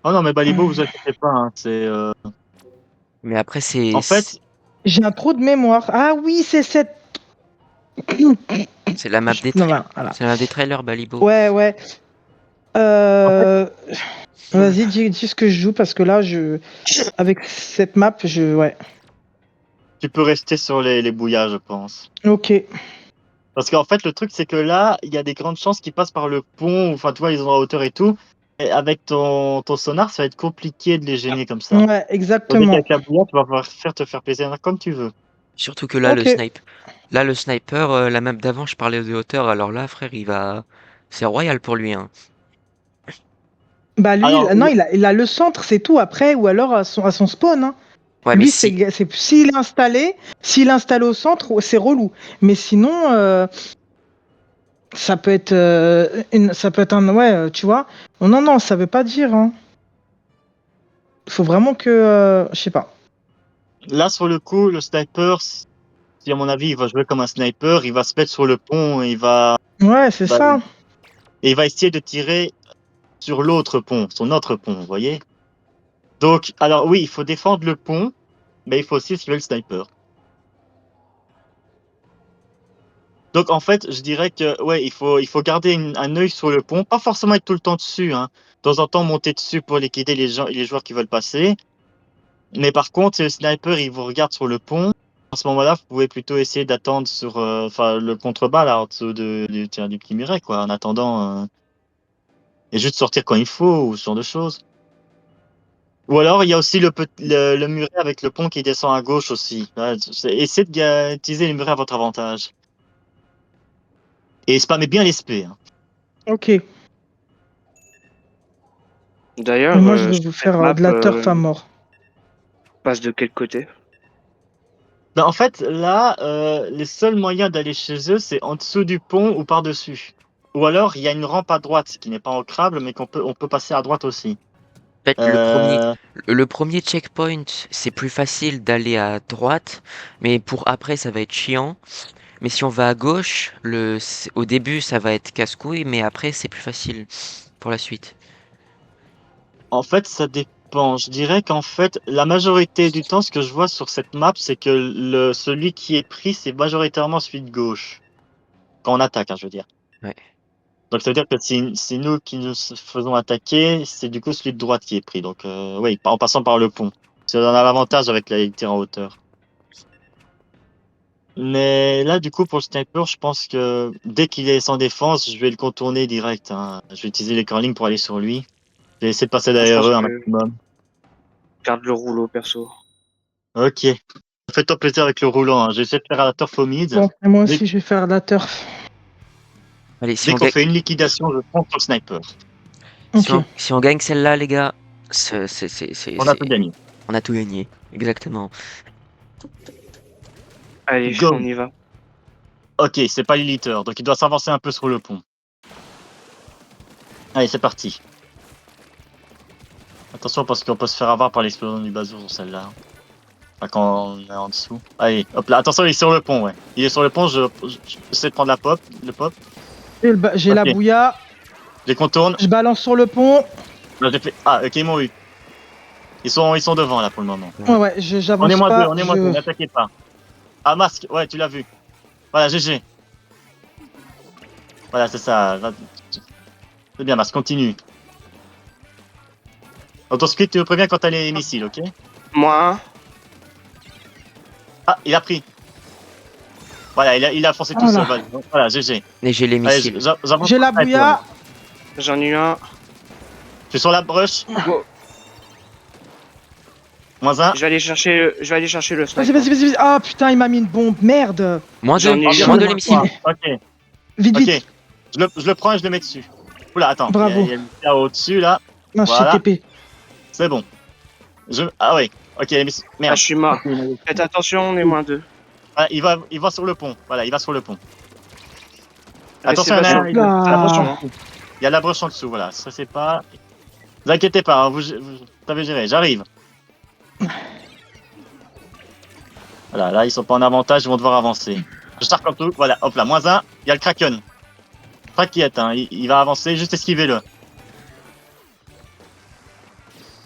A: Oh non, mais Balibo, vous inquiétez pas. Hein,
D: Mais après, c'est.
A: En fait,
B: j'ai un trou de mémoire. Ah oui, c'est cette.
D: C'est la map des
B: Non,
D: trailers.
B: voilà.
D: C'est la map des trailers, Balibo.
B: Ouais, ouais.
A: en fait,
B: Euh, Vas-y, dis ce que je joue parce que là, avec cette map, ouais.
A: tu peux rester sur les bouillages, je pense.
B: Ok.
A: Parce qu'en fait, le truc, c'est que là, il y a des grandes chances qu'ils passent par le pont. Enfin, tu vois, ils ont la hauteur et tout. Et avec ton sonar, ça va être compliqué de les gêner comme ça.
B: Ouais,
A: Tandis
B: exactement.
A: qu'avec la bouillade, tu vas pouvoir te faire plaisir comme tu veux.
D: Surtout que là,
B: Ok.
D: le sniper, la map d'avant, je parlais de hauteur. Alors là, frère, il va. C'est royal pour lui, hein.
B: Bah lui,
A: Alors,
B: non, il a le centre, c'est tout après, ou alors à son spawn. Hein.
D: Ouais, mais
B: Lui,
D: si.
B: s'il est installé au centre, c'est relou. Mais sinon, ça peut être, ça peut être un, ouais, tu vois. Non, non, non, ça veut pas dire. Hein. Faut vraiment que, je sais pas.
A: là, sur le coup, le sniper, si à mon avis, il va jouer comme un sniper, il va se mettre sur le pont et
B: Ouais, c'est ça.
A: il va essayer de tirer sur l'autre pont, son autre pont, vous voyez? Donc, alors oui, il faut défendre le pont, mais il faut aussi esquiver le sniper. Donc en fait, je dirais que ouais, il faut garder un œil sur le pont, pas forcément être tout le temps dessus, hein. De temps en temps, monter dessus pour liquider les joueurs qui veulent passer. Mais par contre, si le sniper il vous regarde sur le pont, à ce moment-là, vous pouvez plutôt essayer d'attendre sur le contrebas là, en dessous du petit muret, quoi, en attendant. Et juste sortir quand il faut, ou ce genre de choses. Ou alors, il y a aussi le muret avec le pont qui descend à gauche aussi. Ouais, essayez d'utiliser les murets à votre avantage. Et spammez bien les spé. Hein.
B: Ok. Et
C: D'ailleurs,
B: moi, je vais vous
C: cette
B: faire
C: map
B: de la turf à mort.
C: passe de quel côté?
A: Ben, en fait, là, les seuls moyens d'aller chez eux, c'est en dessous du pont ou par-dessus. Ou alors, il y a une rampe à droite qui n'est pas ancrable, mais on peut passer à droite aussi.
D: En fait,
A: Euh,
D: le premier checkpoint, c'est plus facile d'aller à droite, mais pour après, ça va être chiant. Mais si on va à gauche, au début, ça va être casse-couille, mais après, c'est plus facile pour la suite.
A: En fait, ça dépend. Je dirais qu'en fait, la majorité du temps, ce que je vois sur cette map, c'est que celui qui est pris, c'est majoritairement celui de gauche. Quand on attaque, hein, je veux dire.
D: Ouais.
A: Donc ça veut dire que c'est nous qui nous faisons attaquer, c'est du coup celui de droite qui est pris. Donc oui, en passant par le pont. C'est on a l'avantage avec les tirs en hauteur. Mais là, du coup, pour le sniper, je pense que dès qu'il est sans défense, je vais le contourner direct. Hein. Je vais utiliser les curling pour aller sur lui. Je vais essayer de passer
C: Je
A: derrière
C: pense
A: eux un
C: que
A: maximum.
C: garde le rouleau perso.
A: Ok. Fais-toi plaisir avec le roulant. Hein. J'essaie de faire à la turf au mid.
B: Bon, et moi
A: Dès,
B: aussi, je vais faire de la turf.
D: Allez, si
A: dès
D: on
A: qu'on
D: gagne,
A: fait une liquidation, je prends sur le sniper.
B: Ok.
D: si on gagne celle-là, les gars,
A: On a tout gagné.
D: on a tout gagné. Exactement.
C: Allez,
A: Go.
C: on y va.
A: Ok, c'est pas l'éliter, donc il doit s'avancer un peu sur le pont. Allez, c'est parti. Attention parce qu'on peut se faire avoir par l'explosion du bazou sur celle-là. Enfin, quand on est en dessous. Allez, hop là. Attention, il est sur le pont, ouais. Il est sur le pont, j'essaie de prendre le pop.
B: J'ai la
A: Ok.
B: bouilla.
A: Je les contourne.
B: Je balance sur le pont.
A: Là, j'ai fait... Ah, ok, ils m'ont eu. Ils sont devant, là, pour le moment.
B: Ouais, ouais,
A: On
B: j'avance
A: est moins
B: pas.
A: deux, on est moins deux, n'attaquez pas. Ah, masque, ouais, tu l'as vu. Voilà, GG. Voilà, c'est ça. C'est bien, masque, continue. Dans ton script, tu me préviens quand t'as les missiles, ok?
C: Moi,
A: Ah, il a pris. Voilà, il a foncé tout
B: Voilà.
A: seul. Voilà, GG.
D: Et j'ai les
A: Allez,
D: missiles.
A: j'avance
B: J'ai la
A: sur le sniper,
B: bouilla.
A: là.
C: j'en ai eu un.
A: Je suis sur la brush.
C: Go.
A: Moins un.
C: Je vais aller chercher le
B: Vas-y,
C: sniper.
B: vas-y, vas-y. Ah putain, il m'a mis une bombe. Merde.
D: Moins
C: J'en
D: deux,
C: ai eu
D: moins
C: un.
D: deux les missiles.
A: Ok,
B: Vite,
A: ok.
B: vite.
A: Je le prends et je le mets dessus. Oula, attends.
B: Bravo.
A: Il y a le gars au-dessus, là.
B: Non, je suis
A: Voilà.
B: TP.
A: C'est bon. Ah oui. Ok,
C: Ah,
A: merde.
C: je suis mort. Faites attention, on est moins deux.
A: Ah, il va sur le pont. Voilà, il va sur le pont.
C: Restez
A: Attention, il y en a
C: patient.
A: un,
B: Là.
C: Attention. Hein.
A: il y a la broche en dessous. Voilà, ça c'est pas. Ne vous inquiétez pas, hein, vous savez gérer. J'arrive. Voilà, là ils sont pas en avantage, ils vont devoir avancer. Je start comme tout. Voilà, hop là, moins un. Il y a le Kraken. T'inquiète, hein, il va avancer, juste esquivez-le.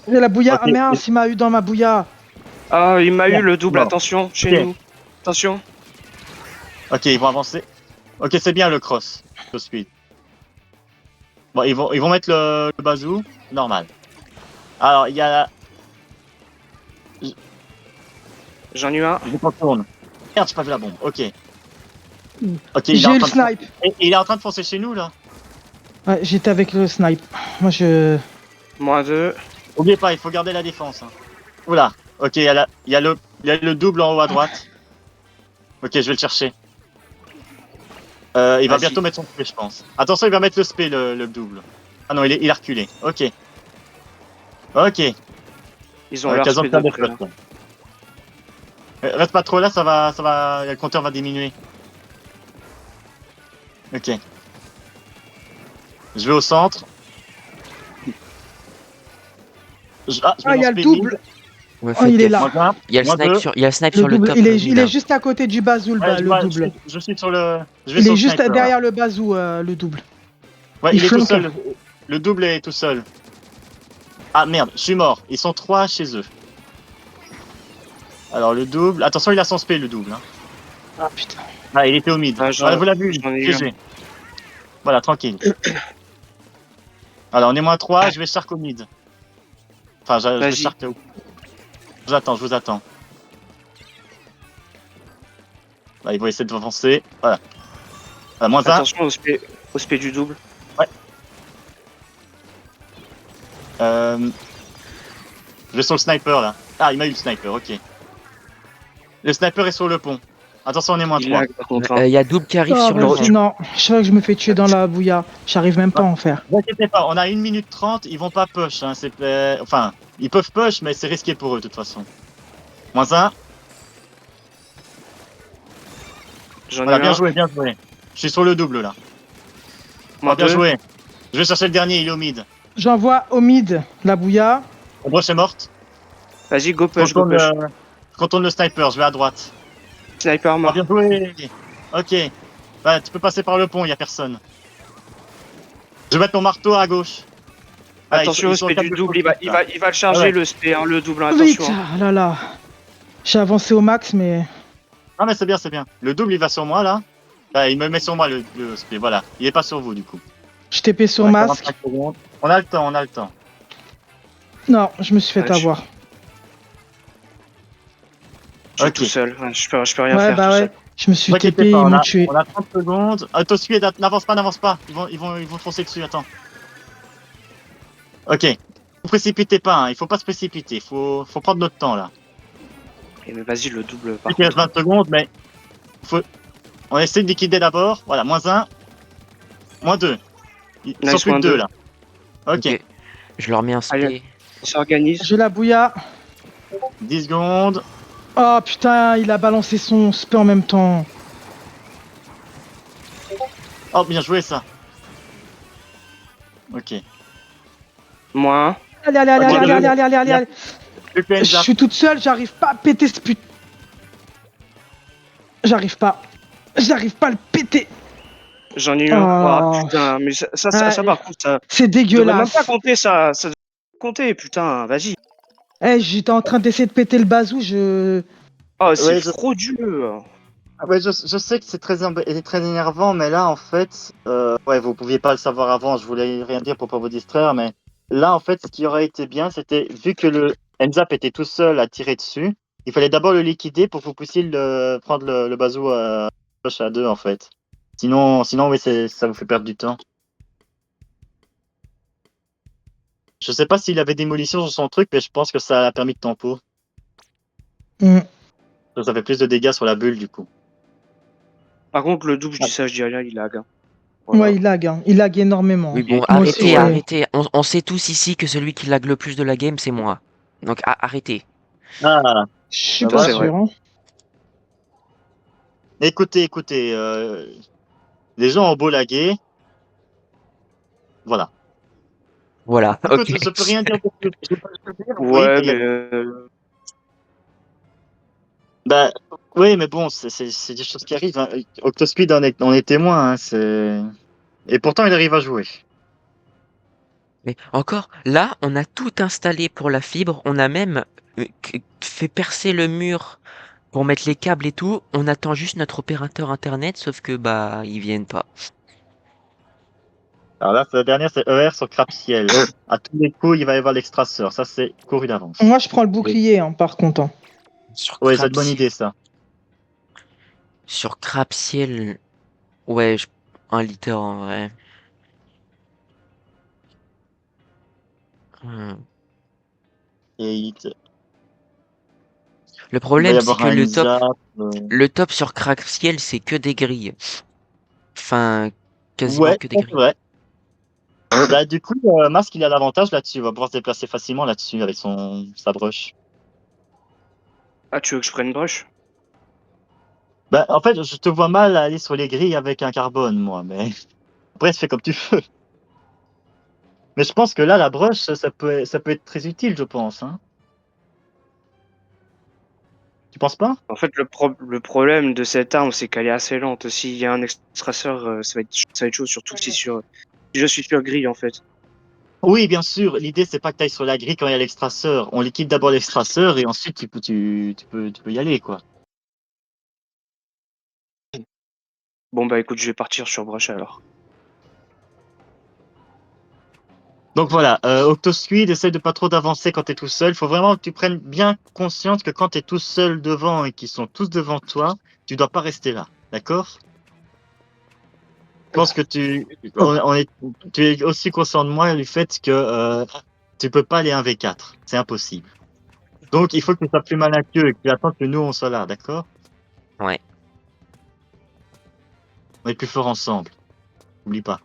B: J'ai la bouilla.
A: Ok.
B: Ah merde, il m'a eu dans ma bouilla.
C: Ah, il m'a eu le double.
A: Bon.
C: Attention, chez
A: Ok.
C: nous. Attention.
A: Ok, ils vont avancer. Ok, c'est bien le cross. Je suis. Bon, ils vont mettre le bazou. Normal. Alors, il y a.
C: J'en ai eu un.
A: Je contourne. Merde, j'ai pas vu la bombe. Ok. Ok, il est,
B: J'ai
A: en
B: eu le
A: train de...
B: snipe.
A: il est en train de foncer chez nous là.
B: Ouais, j'étais avec le snipe. Moi, je.
C: Moins deux.
A: Oubliez pas, il faut garder la défense. Hein. Oula. Ok, il y a le double en haut à droite. Ok, je vais le chercher. Il va
C: Vas-y.
A: bientôt mettre son spé, je pense. Attention, il va mettre le spé, le double. Ah non, il a reculé. Ok. Ok.
C: Ils ont leur
A: Occasion de
C: speed
A: faire
C: de
A: des
C: près, là.
A: flottes. Reste pas trop là, ça va. Le compteur va diminuer. Ok. Je vais au centre. Je mets
B: Il y
A: mon
B: a le
A: spé
B: double.
D: Ouais,
B: Oh, il est
D: gaffe.
B: là.
A: Moins un,
D: Il y a le
A: moins
D: snipe
A: deux.
D: sur, il y a le snipe
B: Le
D: sur le
B: double.
D: top.
B: Il
D: mid,
B: est
D: hein.
B: juste à côté du bazou,
A: Ouais, je
B: le
A: vois,
B: double.
A: je suis sur le. Je vais
B: Il
A: sur
B: est
A: le
B: juste
A: sniper, là.
B: derrière le bazou, le double.
A: Ouais,
B: il
A: il est tout
B: flanque.
A: seul. Le double est tout seul. Ah merde, je suis mort. Ils sont 3 chez eux. Alors le double. Attention, il a son spé le double. Hein.
B: Ah putain.
A: Ah, il était au mid.
C: Ah,
A: Voilà, vous l'avez vu,
C: j'en ai eu
A: GG. Voilà, tranquille. Alors on est -3, je vais shark au mid. Enfin, je vais
C: Vas-y.
A: shark au... Je vous attends. Là, ils vont essayer de avancer. Voilà. Voilà, -1.
C: Attention au spé du double.
A: Je vais sur le sniper là. Ah, il m'a eu le sniper, ok. Le sniper est sur le pont. Attention, on est
C: Il
A: -3.
C: lag par contre. Hein.
D: Il y a double qui arrive
B: Ah,
D: sur le
B: vas-y,
D: pont.
B: non. Je sais que je me fais tuer dans la bouilla. J'arrive même pas à en faire.
A: Ne vous inquiétez pas, on a 1 minute 30, ils vont pas push. Hein, enfin, ils peuvent push, mais c'est risqué pour eux de toute façon. -1.
C: J'en ai
A: Voilà,
C: eu
A: bien
C: un.
A: joué, bien joué. Je suis sur le double là.
C: Moi,
A: Bien
C: deux.
A: joué. Je vais chercher le dernier, il est au mid.
B: J'envoie au mid la bouilla.
A: La broche est morte.
C: Vas-y, go
A: Je
C: push, go push.
A: contourne le sniper, je vais à droite.
C: Sniper mort.
A: Bien joué. Ok. Bah, tu peux passer par le pont, il y a personne. Je vais mettre mon marteau à gauche. Voilà,
C: Attention
A: ils
C: au
A: sont
C: spé
A: quatre
C: du
A: de
C: double,
A: côté,
C: il
A: là.
C: va le charger
A: Ah ouais.
C: le spé, hein, le double,
B: Vite.
C: attention. Hein.
B: Ah là là. J'ai avancé au max, mais.
A: Ah mais c'est bien, c'est bien. Le double il va sur moi là. Ah, il me met sur moi le spé, voilà. Il est pas sur vous du coup.
B: Je TP sur
A: Ouais,
B: masque.
A: 45 secondes. On a le temps, on a le temps.
B: Non, je me suis fait
C: Ouais,
B: avoir.
C: Je suis
A: Ok.
C: tout seul, ouais, je peux rien
B: Ouais,
C: faire
B: bah
C: tout
B: ouais.
C: seul.
B: Je me suis
A: Ne
B: TP,
A: t'inquiète pas,
B: ils m'ont tué.
A: on a 30 secondes. Toscu, n'avance pas, n'avance pas. Ils vont foncer dessus, attends. Ok. Ne vous précipitez pas, hein. Il faut pas se précipiter. Faut prendre notre temps là.
C: Et mais vas-y, le double par
A: Il reste
C: contre.
A: 20 secondes, mais on essaie de liquider d'abord. Voilà, -1, -2. Ils
C: Nice,
A: sont plus que
C: -2.
A: 2 là. Ok.
D: Ok. Je leur mets un spé.
C: Allez. On s'organise.
B: J'ai la bouilla.
A: 10 secondes.
B: Oh putain, il a balancé son spé en même temps.
A: Oh, bien joué ça. Ok.
C: Moi.
B: Allez, allez, allez,
A: Ok,
B: allez,
A: bien
B: allez,
A: joué.
B: allez, allez, allez, allez.
A: Plus que
B: Je
A: Enza.
B: suis toute seule, j'arrive pas à péter ce pute. J'arrive pas. J'arrive pas à le péter.
C: J'en ai eu un.
B: Oh.
C: Oh putain, mais ça
B: Ouais.
C: par contre, ça.
B: C'est
C: Je devrais même
B: dégueulasse.
C: pas compter ça. Ça devrait compter, putain, vas-y.
B: Eh, j'étais en train d'essayer de péter le bazou, je.
C: Oh, c'est
A: Ouais,
C: frauduleux.
A: Ouais, je sais que c'est très énervant, mais là, en fait, ouais, vous pouviez pas le savoir avant, je voulais rien dire pour pas vous distraire, mais là, en fait, ce qui aurait été bien, c'était, vu que le Enzap était tout seul à tirer dessus, il fallait d'abord le liquider pour que vous puissiez prendre le bazou à 2, en fait. Sinon, oui, ça vous fait perdre du temps. Je sais pas s'il avait démolition sur son truc, mais je pense que ça a permis de tempo.
B: Hmm.
A: Ça fait plus de dégâts sur la bulle, du coup.
C: Par contre, le double, je dis ça, je dis rien, il lag. Hein. Voilà.
B: Ouais, il lag, hein. Il lag énormément.
D: Oui, bon,
B: Moi aussi,
D: arrêtez. On sait tous ici que celui qui lag le plus de la game, c'est moi. Donc arrêtez.
A: Ah,
B: Je suis
A: Ça
B: pas
C: c'est
B: sûr. Hein.
A: écoutez, les gens ont beau laguer, voilà.
D: Voilà,
A: Écoute,
D: ok.
A: je peux rien dire de plus. Je peux dire, vous voyez
C: Ouais,
A: qu'il y a-
C: mais.
A: Bah, oui, mais bon, c'est des choses qui arrivent. Hein. Octospeed en est témoin. Hein, et pourtant, il arrive à jouer.
D: Mais encore, là, on a tout installé pour la fibre. On a même fait percer le mur pour mettre les câbles et tout. On attend juste notre opérateur internet, sauf que bah ils viennent pas.
A: Alors là, la dernière, c'est ER sur Crapsiel. À tous les coups, il va y avoir l'extraceur. Ça, c'est couru d'avance.
B: Moi, je prends le bouclier, hein, par contre. Hein.
D: Sur
A: Oui, c'est une bonne
D: Crapsiel,
A: idée, ça.
D: sur Crapsiel, ouais, un litre en vrai. Hmm.
A: Et
D: Le
A: il va y
D: problème, c'est
A: avoir
D: que
A: un Enza.
D: le top sur Crapsiel, c'est que des grilles. Enfin, quasiment
A: Ouais,
D: que des
A: c'est
D: grilles.
A: vrai. Bah, du coup, Mask, il a l'avantage là-dessus. Il va pouvoir se déplacer facilement là-dessus avec sa brush.
C: Ah, tu veux que je prenne brush?
A: Bah, en fait, je te vois mal aller sur les grilles avec un carbone, moi, mais après, fais comme tu veux. Mais je pense que là, la brush, ça peut être très utile, je pense. Hein. Tu penses pas?
C: En fait, le problème de cette arme, c'est qu'elle est assez lente. S'il y a un extraceur, ça va être chaud, surtout si je suis sur grille, en fait.
A: Oui, bien sûr. L'idée, c'est pas que tu ailles sur la grille quand il y a l'extraceur. On liquide d'abord l'extraceur et ensuite tu peux y aller, quoi.
C: Bon bah écoute, je vais partir sur Brush alors.
A: Donc voilà, Octosquid, essaye de pas trop d'avancer quand t'es tout seul. Faut vraiment que tu prennes bien conscience que quand t'es tout seul devant et qu'ils sont tous devant toi, tu dois pas rester là. D'accord? Je pense que tu es aussi conscient de moi du fait que tu peux pas aller 1v4. C'est impossible. Donc il faut que tu sois plus malin qu'eux et que tu attends que nous on soit là, d'accord?
D: Ouais.
A: On est plus forts ensemble. N'oublie pas.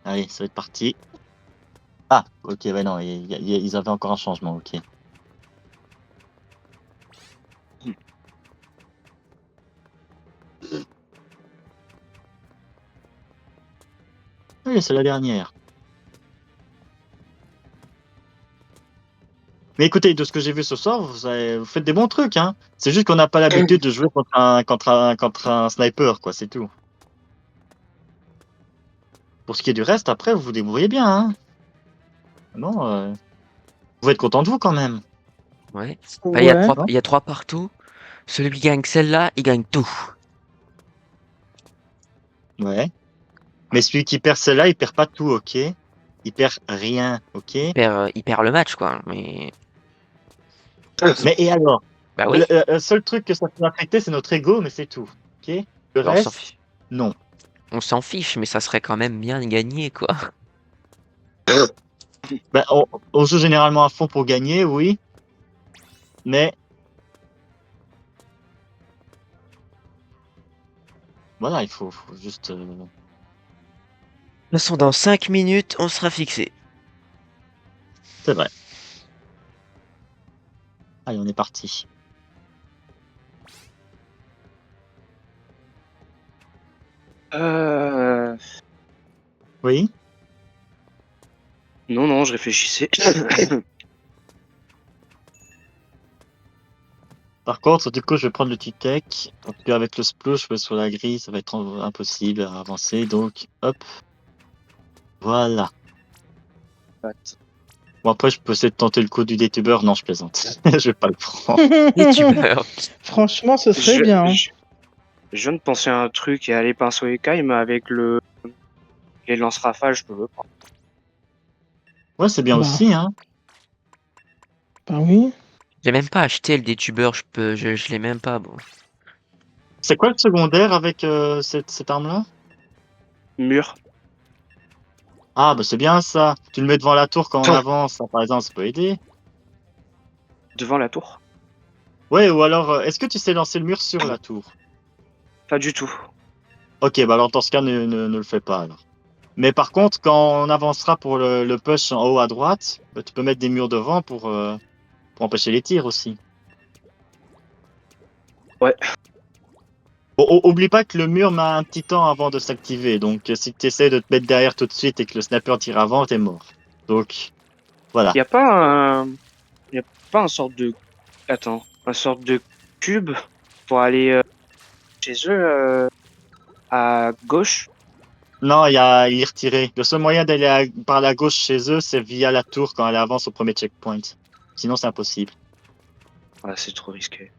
A: Allez, ça va être parti. Ah, ok, ouais, non, ils avaient encore un changement, ok. Oui, c'est la dernière. Mais écoutez, de ce que j'ai vu ce soir, vous faites des bons trucs, hein. C'est juste qu'on n'a pas l'habitude de jouer contre un sniper, quoi, c'est tout. Pour ce qui est du reste, après, vous vous débrouillez bien, hein. Non, vous pouvez être content de vous quand même.
D: Ouais. Bah,
B: Ouais.
D: il y a 3 partout. Celui qui gagne celle-là, il gagne tout.
A: Ouais. Mais celui qui perd celle-là, il perd pas tout, ok. Il perd rien, ok.
D: Il perd le match, quoi. Mais
A: Mais et alors?
D: bah oui.
A: Le seul truc que ça peut affecter, c'est notre ego, mais c'est tout, ok. Le
D: Bah,
A: reste, non.
D: on s'en fiche, mais ça serait quand même bien de gagner, quoi.
A: Ben, on joue généralement à fond pour gagner, oui. Mais voilà, il faut juste.
D: De toute façon, dans 5 minutes, on sera fixé.
A: C'est vrai. Allez, on est parti. Oui.
C: Non, je réfléchissais.
A: Par contre, du coup, je vais prendre le T-Tech. Parce qu'avec le splosh sur la grille, ça va être impossible à avancer. Donc, hop. Voilà. Bon, après, je peux essayer de tenter le coup du détuber. Non, je plaisante. Je vais pas le prendre.
D: Et tu meurs.
B: Franchement, ce serait
C: je,
B: bien.
C: je, je viens de penser à un truc et aller pinceau écaille, mais avec les lance-rafales, je peux le prendre.
A: Ouais, c'est bien
B: Bah,
A: aussi, hein.
B: bah oui.
D: J'ai même pas acheté le détubeur, je l'ai même pas, bon.
A: C'est quoi le secondaire avec cette arme-là?
C: Mur.
A: Ah, bah c'est bien ça. Tu le mets devant la tour quand on avance, ça, par exemple, ça peut aider.
C: Devant la tour.
A: Ouais, ou alors, est-ce que tu sais lancer le mur sur la tour?
C: Pas du tout.
A: Ok, bah alors dans ce cas, ne le fais pas alors. Mais par contre, quand on avancera pour le push en haut à droite, bah, tu peux mettre des murs devant pour empêcher les tirs aussi.
C: Ouais.
A: Bon, oublie pas que le mur met un petit temps avant de s'activer, donc si tu essaies de te mettre derrière tout de suite et que le sniper tire avant, t'es mort. Donc, voilà.
C: Y a pas un, y a pas un sorte de, attends, un sorte de cube pour aller chez eux à gauche.
A: Non, il est retiré. Le seul moyen d'aller par la gauche chez eux, c'est via la tour quand elle avance au premier checkpoint. Sinon, c'est impossible.
C: Ah, c'est trop risqué.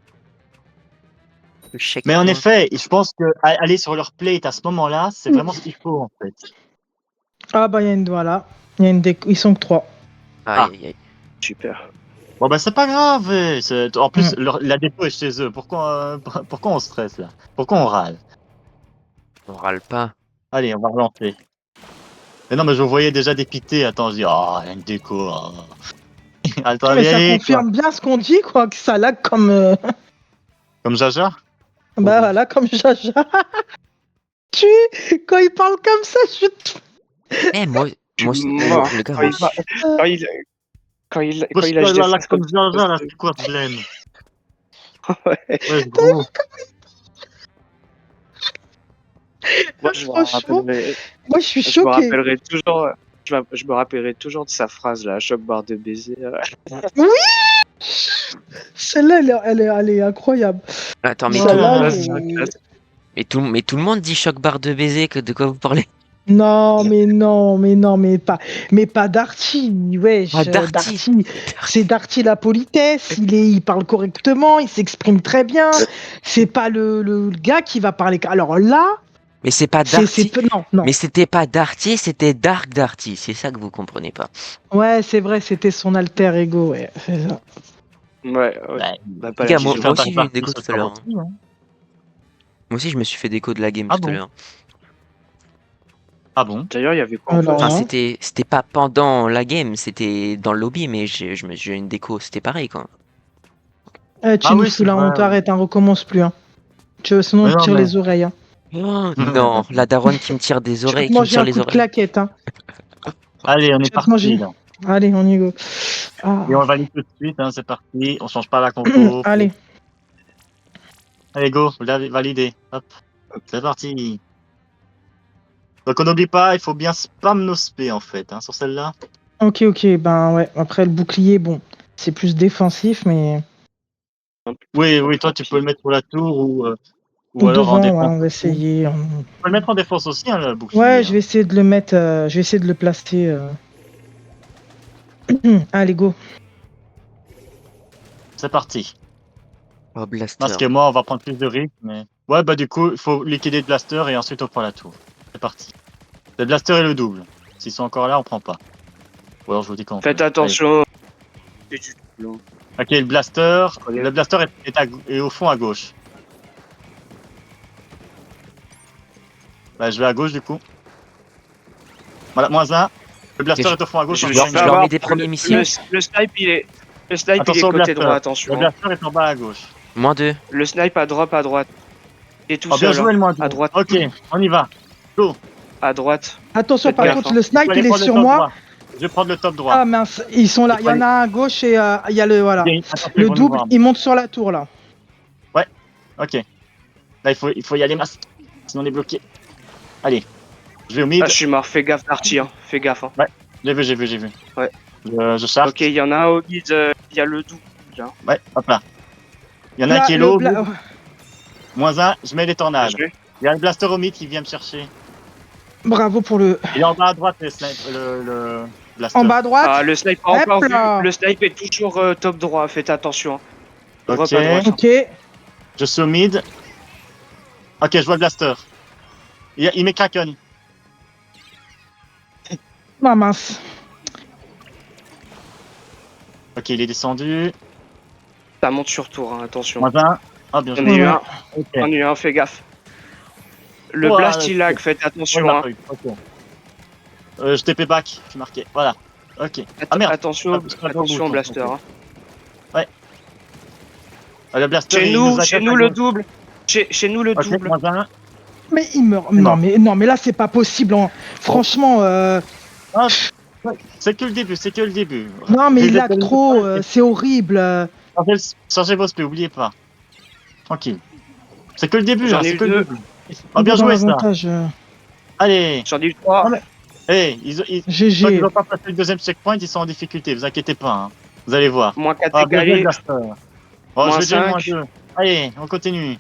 D: Le
A: Mais en
D: checkpoint.
A: effet, je pense que aller sur leur plate à ce moment-là, c'est vraiment ce qu'il faut en fait.
B: Ah bah il y a une voilà. Il y a une ils sont que 3.
D: Aïe,
A: Ah,
D: aïe, aïe.
C: Super.
A: bon bah c'est pas grave. En plus,
B: Mm.
A: la dépôt est chez eux. Pourquoi, pourquoi on stresse là? Pourquoi on râle?
D: On râle pas.
A: Allez, on va relancer. Mais non, mais je voyais déjà dépité. Attends, je dis, oh, il y a une déco. Oh. Attends,
B: Mais
A: d'y
B: ça
A: aller, quoi.
B: confirme bien ce qu'on dit, quoi, que ça lag comme.
A: Comme Jaja?
B: Bah voilà, comme Jaja. Tu, quand il parle comme ça,
D: Eh,
C: Je suis
D: le,
C: mort.
D: le gars,
C: Quand
D: moi
C: il, va-
D: aussi.
C: quand il, quand il,
A: Moi,
C: quand
A: je
C: il
A: suis
C: lâche des
A: là,
C: phrases comme
A: comme Jaja, là, c'est quoi ce
C: ça.
A: blême?
C: Ouais.
A: Ouais, gros.
C: Moi, je me
B: franchement,
C: rappellerai,
B: moi je suis
C: je me
B: choquée.
C: rappellerai toujours, je me rappellerai toujours de sa phrase là, choc barre de baiser.
B: Oui, Celle-là, elle est incroyable.
D: Attends, mais,
B: Non,
D: tout,
B: là,
C: Ouais,
B: il-
C: c'est un classe.
D: mais tout le monde dit choc barre de baiser, de quoi vous parlez?
B: Non, mais pas Darty, wesh,
D: Ah, Darty.
B: Darty, c'est Darty la politesse, il parle correctement, il s'exprime très bien, c'est pas le gars qui va parler. Alors là,
D: Mais c'est pas
B: c'est
D: Darty.
B: non,
D: Mais c'était pas Darty, c'était Dark Darty. C'est ça que vous comprenez pas.
B: ouais, c'est vrai, c'était son alter ego, ouais, c'est ça.
C: Ouais.
A: Bah,
C: Bah, pas
D: Les
C: la
D: gars,
A: il
D: moi,
A: faut
C: vision.
A: faire
D: aussi, j'ai eu une
A: partie
D: déco
A: sur
D: tout à l'heure.
A: Coventry, hein.
D: Moi aussi, je me suis fait déco de la game
A: Ah
D: tout à
A: bon?
D: l'heure.
A: Ah bon?
C: D'ailleurs, il y avait quoi en
B: Alors,
C: face?
D: Enfin,
B: hein.
D: c'était pas pendant la game, c'était dans le lobby, mais j'ai eu une déco, c'était pareil, quoi.
B: Tu
A: Ah
B: nous
A: oui,
B: fous
A: c'est
B: la
A: vrai.
B: honte, arrête, hein, recommence plus, hein. Sinon on
A: Mais
B: te
A: non,
B: tire
A: mais...
B: les oreilles, hein.
D: Oh, non, la daronne qui me tire des
B: Je vais
D: oreilles,
B: te
D: qui me
B: manger
D: tire
B: un
D: les
B: coup de
D: oreilles.
B: claquette, hein.
A: Allez, on
B: Je
A: est
B: vais te
A: parti,
B: manger.
A: là.
B: Allez, on y go. Ah.
A: Et on valide tout de suite, hein, c'est parti. On change pas la compo.
B: Allez.
A: Allez, go, validé. Hop, c'est parti. Donc on n'oublie pas, il faut bien spam nos spé en fait, hein, sur celle-là.
B: Ok, ben ouais. Après le bouclier, bon, c'est plus défensif, mais
A: Oui, oui, toi tu peux le mettre sur la tour ou
B: ou
A: alors en
B: devant, ouais,
A: défense.
B: on va
A: Tu
B: essayer.
A: peux le mettre en défense aussi, hein, le
B: Ouais,
A: bouclier.
B: je vais essayer de le mettre, je vais essayer de le placer. Allez, go.
A: C'est parti.
D: Oh, Blaster.
A: Masque et moi, on va prendre plus de risques, mais... Ouais, bah du coup, il faut liquider le blaster et ensuite on prend la tour. C'est parti. Le blaster et le double. S'ils sont encore là, on prend pas. Ou alors je vous dis quand.
C: Faites attention.
A: Ok, le blaster est au fond à gauche. Bah, je vais à gauche du coup. Voilà, -1. Le blaster
D: Et
A: est au fond à gauche.
C: Je me
A: encore
C: suis
A: une
C: fait
D: leur
A: fois.
D: mets
C: avoir.
D: des premiers missiles.
C: Le snipe, il est. Le snipe, il est
A: Attention au
C: côté
A: blaster.
C: droit,
A: Le
C: attention.
A: blaster est en bas à gauche.
D: -2.
C: Le snipe à drop à droite. Il est tout
A: Oh, bien
C: seul.
A: joué
C: hein.
A: le -2.
C: À droite.
A: Ok, on y va. Go.
C: À droite.
B: Attention,
C: Faites
B: par
C: gaffe,
B: contre,
C: hein.
B: le
A: Je vais
B: snipe,
A: aller
B: il est
A: prendre le
B: sur
A: top
B: moi.
A: droit. Je vais prendre le top droit.
B: Ah mince, ils sont là. Il y en a un à gauche et il y a le voilà.
A: Attention, ils
B: Le
A: vont nous
B: double,
A: voir.
B: il monte sur la tour là.
A: Ok. Là, il faut y aller, masse. Sinon, on est bloqué. Allez. Je vais au mid.
C: Ah, je suis mort. Fais gaffe, Darty. Hein. Fais gaffe. Hein.
A: J'ai vu.
C: Ouais.
A: Je charge.
C: Ok, il y en a un au mid. Il y a le double. Là.
A: Ouais, hop là. Il y en a
B: Là,
A: un qui est
B: le
A: low.
B: bla-
A: -1, je mets les tornades.
C: Bien joué.
A: Il y a le blaster au mid qui vient me chercher.
B: Bravo pour le.
A: Il est en bas à droite, le blaster.
B: En bas à droite.
C: Ah, le snipe pas encore
B: Hop
C: vu.
B: là.
C: Le snipe est toujours top droit. Faites attention. Hein. Drop
A: Ok.
C: à droite.
B: Ok.
A: Je suis au mid. Ok, je vois le blaster. Il met Kraken.
B: Ah mince.
A: Ok, il est descendu.
C: Ça monte sur tour. Hein. Attention.
A: -1. Ah, bien
C: J'en
A: joué.
C: ai eu
B: Ouais.
C: un.
A: Ok.
C: J'en ai eu un. Fais gaffe. Le
A: Oh,
C: blast,
A: le-
C: il lag. Faites
A: Ouais,
C: attention.
A: il l'a
C: Hein.
A: pas eu. Ok. Je TP back. Je suis marqué. Voilà. Ok. Ah merde.
C: Attention,
A: Ah,
C: attention,
A: bouton,
C: blaster.
A: ok.
C: Hein.
A: Ah, le blaster,
C: Chez
A: il
C: nous,
A: a
C: chez
A: quatre
C: nous
A: à
C: le
A: gauche.
C: double. Chez nous le
A: Ok,
C: double.
A: -1.
B: Mais il meurt.
A: C'est mort.
B: Non, mais là, c'est pas possible. Hein. Franchement,
A: Ah, ouais, c'est que le début.
B: non, mais il
A: Les
B: lag
A: épaules
B: trop.
A: de poing,
B: C'est horrible.
A: Chargez vos spé, oubliez pas. Tranquille. C'est que le début,
C: J'en
A: hein,
C: ai
A: c'est
C: eu
A: que le
C: deux.
A: début. Ah, bien
B: Dans
A: joué ça.
B: l'avantage,
A: Allez.
C: J'en ai eu 3.
A: Ah, mais- Hey, tant qu'ils
B: GG.
A: n'ont pas passé le deuxième checkpoint, ils sont en difficulté, vous inquiétez pas. Hein. Vous allez voir.
C: Moins 4
A: Ah, bien joué,
C: décalés.
A: Blaster. Oh,
C: Moins
A: je vais dire
C: cinq.
A: -2. Allez, on continue.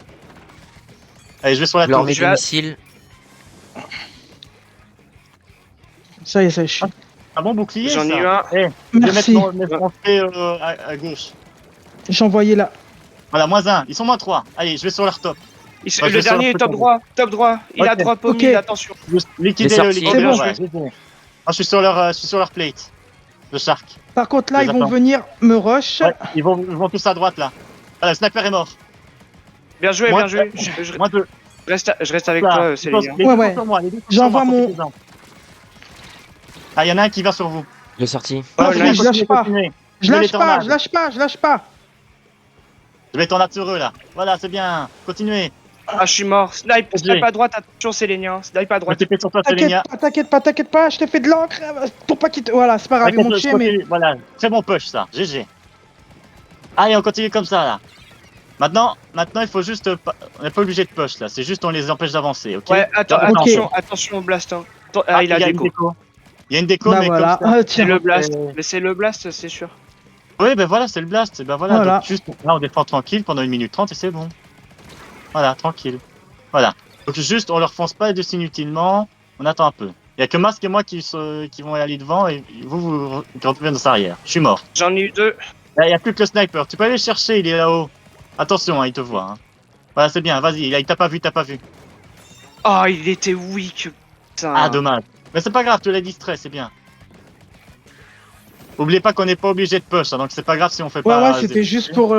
A: Allez, je vais sur la
D: Je leur
A: tour.
D: mets
C: je
D: des
C: vais-
D: missiles.
B: Ça y est, je suis.
A: Un bon bouclier,
C: J'en ai
A: ça.
C: eu un.
A: Eh, je vais
B: Merci.
A: mettre mon spé à gauche.
B: J'ai envoyé là.
A: Voilà, -1. Ils sont -3. Allez, je vais sur leur top.
C: Il-
A: Ouais, je
C: le
A: vais sur
C: dernier
A: le
C: est top
A: côté.
C: droit. Top droit. Il a
A: Ok.
C: drop au
B: Ok.
C: mid. Attention.
A: Liquidez-le,
D: sorti.
A: liquidez-le.
B: C'est
A: Ouais, c'est bon. Ah, je suis sur leur plate. Le shark.
B: Par contre, là,
A: Je
B: ils
A: les
B: vont
A: attends.
B: venir me rush.
A: Ouais, ils vont tous à droite là. Voilà, le sniper est mort.
C: Bien joué,
A: Moi,
C: bien joué. Je
A: -2.
C: reste avec
A: Là,
C: toi,
A: les
C: Céline.
A: deux
B: Ouais,
A: sont
B: ouais.
A: sur moi, les deux sont
B: J'envoie
A: sur moi,
B: mon-
A: profitez-en. Ah, il y en a un qui va sur vous.
D: Je l'ai sorti.
B: Ah,
C: Oh,
B: oui,
C: là,
B: je lâche pas.
A: Continuez.
B: Je
A: Je vais les
B: lâche pas,
A: tornades.
B: je lâche pas, je lâche pas.
A: Je vais tornade sur eux là. Voilà, c'est bien. Continuez.
C: Ah, je suis mort. Snipe
A: GG.
C: à droite. Attention, Céline. Snipe à
A: Je
C: droite.
A: TP sur toi, Selenia.
B: T'inquiète pas, je te fais de l'encre pour pas qu'il te... Voilà, c'est pas grave, ils m'ont tué, mais...
A: Voilà, très bon push ça. GG. Allez, on continue comme ça là. Maintenant, il faut juste. On n'est pas obligé de push là. C'est juste on les empêche d'avancer, ok?
C: Ouais,
A: Ok.
C: attention au blast. Hein.
A: il
C: Ah, il
A: y
C: a
A: a une
C: déco.
A: déco. Il y a une déco,
B: Bah
A: mais
B: voilà,
A: comme ça.
B: ah,
C: C'est
B: tiens.
C: le blast.
A: Euh,
C: Mais c'est le blast, c'est sûr.
A: Oui, ben voilà, c'est le blast. Et ben voilà,
B: Voilà.
A: donc juste là, on défend tranquille pendant 1 minute 30 et c'est bon. Voilà, tranquille. Voilà. Donc juste, on leur fonce pas dessus inutilement, on attend un peu. Il y a que Masque et moi qui vont aller devant et vous revenez dans arrière. Je suis mort.
C: J'en ai eu 2.
A: Là, il n'y a plus que le sniper. Tu peux aller le chercher, il est là-haut. Attention, hein, il te voit. Hein. Voilà, c'est bien, vas-y. Il t'a pas vu,
C: Oh, il était weak. Putain.
A: Ah, dommage. Mais c'est pas grave, tu l'as distrait, c'est bien. Oubliez pas qu'on n'est pas obligé de push, hein, donc c'est pas grave si on fait
B: Ouais,
A: pas.
B: ouais, c'était juste pour.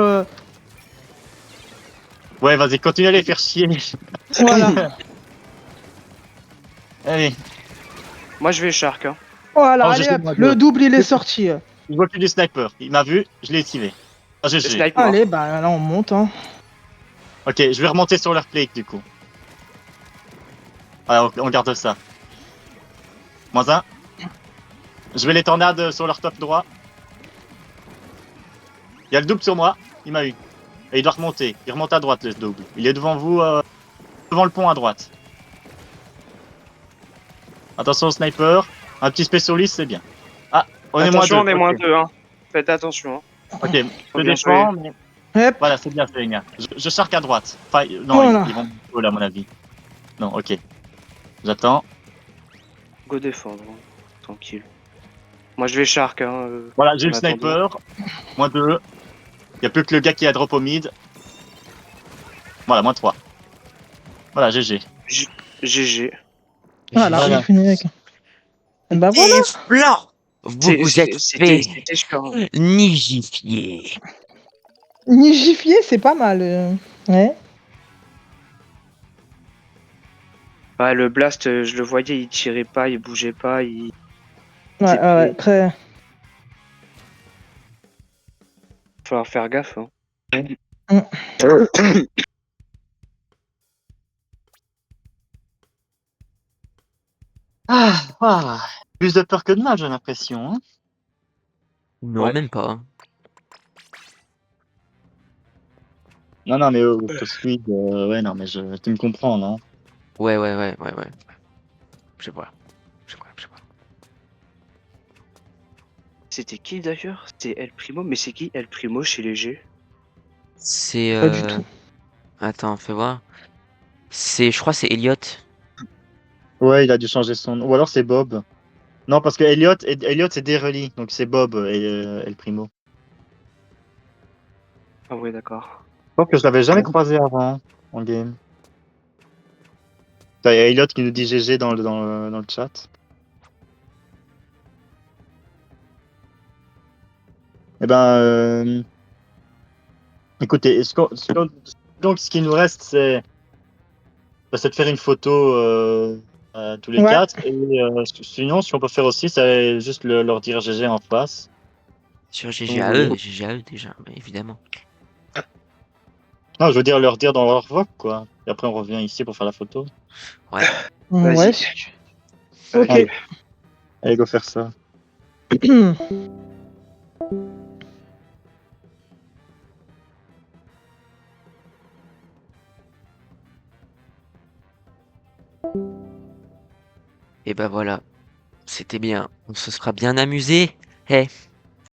A: Ouais, vas-y, continue à les faire chier.
B: Voilà.
A: Allez,
C: Moi, je vais Shark. Hein.
B: Voilà,
A: Oh,
B: allez
A: je
B: hop,
A: sais,
B: le double il est sorti.
A: je vois plus du sniper. Il m'a vu, je l'ai esquivé. Ah,
C: Le
A: GG.
C: snipe mort.
B: Allez, bah là on monte. Hein.
A: Ok, je vais remonter sur leur plate du coup. Voilà, on garde ça. -1. Je vais les tornades sur leur top droit. Il y a le double sur moi, il m'a eu. Et il doit remonter. Il remonte à droite le double. Il est devant vous, devant le pont à droite. Attention au sniper. Un petit spécialiste, c'est bien. Ah, on est
C: Attention, on est
A: -2.
C: moins 2. Hein. Faites attention. Hein.
A: Ok, je
C: bien
A: défends, mais...
B: Hop.
A: Voilà, c'est bien, c'est bien. Je charque à droite. Enfin, non,
B: Voilà.
A: ils vont là, à mon avis. Non, ok. J'attends.
C: Go défendre. Hein. Tranquille. Moi, je vais Shark. Hein.
A: Voilà, j'ai
C: en
A: le
C: attendant.
A: sniper. -2. Il n'y a plus que le gars qui a drop au mid. Voilà, -3. Voilà, GG.
C: GG.
B: Voilà,
A: Voilà.
B: on finit avec. Et bah voilà.
D: Blanc, vous êtes fait
C: C'était sûr. Hein.
D: nigifier.
B: Nigifier, c'est pas mal. Ouais.
C: Ouais, le blast, je le voyais, il tirait pas, il bougeait pas, il.
B: Ouais, ouais, très.
C: Falloir faire gaffe. Hein.
A: Ah. Plus de peur que de mal, j'ai l'impression. Hein.
D: Non,
C: Ouais.
D: même pas.
A: Non, mais Squid, ouais, non, mais tu me comprends, non?
D: Ouais. Je vois.
C: C'était qui d'ailleurs? C'était El Primo, mais c'est qui El Primo chez Léger?
D: C'est.
B: Pas du tout.
D: Attends, fais voir. Je crois, c'est Elliot.
A: Ouais, il a dû changer son nom. Ou alors c'est Bob. Non, parce que Elliot c'est Derely, donc c'est Bob et El Primo.
C: Ah ouais, d'accord.
A: Je pense que je l'avais jamais croisé avant en game. Il y a Elliot qui nous dit GG dans le chat. Eh ben, écoutez, donc ce qui nous reste, c'est de faire une photo tous les
B: Ouais.
A: 4. Et sinon, ce qu'on peut faire aussi, c'est juste leur dire GG en face.
D: Sur
A: Vous voulez.
D: GGAE déjà, mais évidemment.
A: Non, je veux dire leur dire dans leur voix, quoi. Et après, on revient ici pour faire la photo.
D: Ouais.
C: Vas-y.
B: Ouais, si tu- Ok.
A: Allez. Allez, go faire ça.
D: Et bah voilà. C'était bien. On se sera bien amusé. Eh.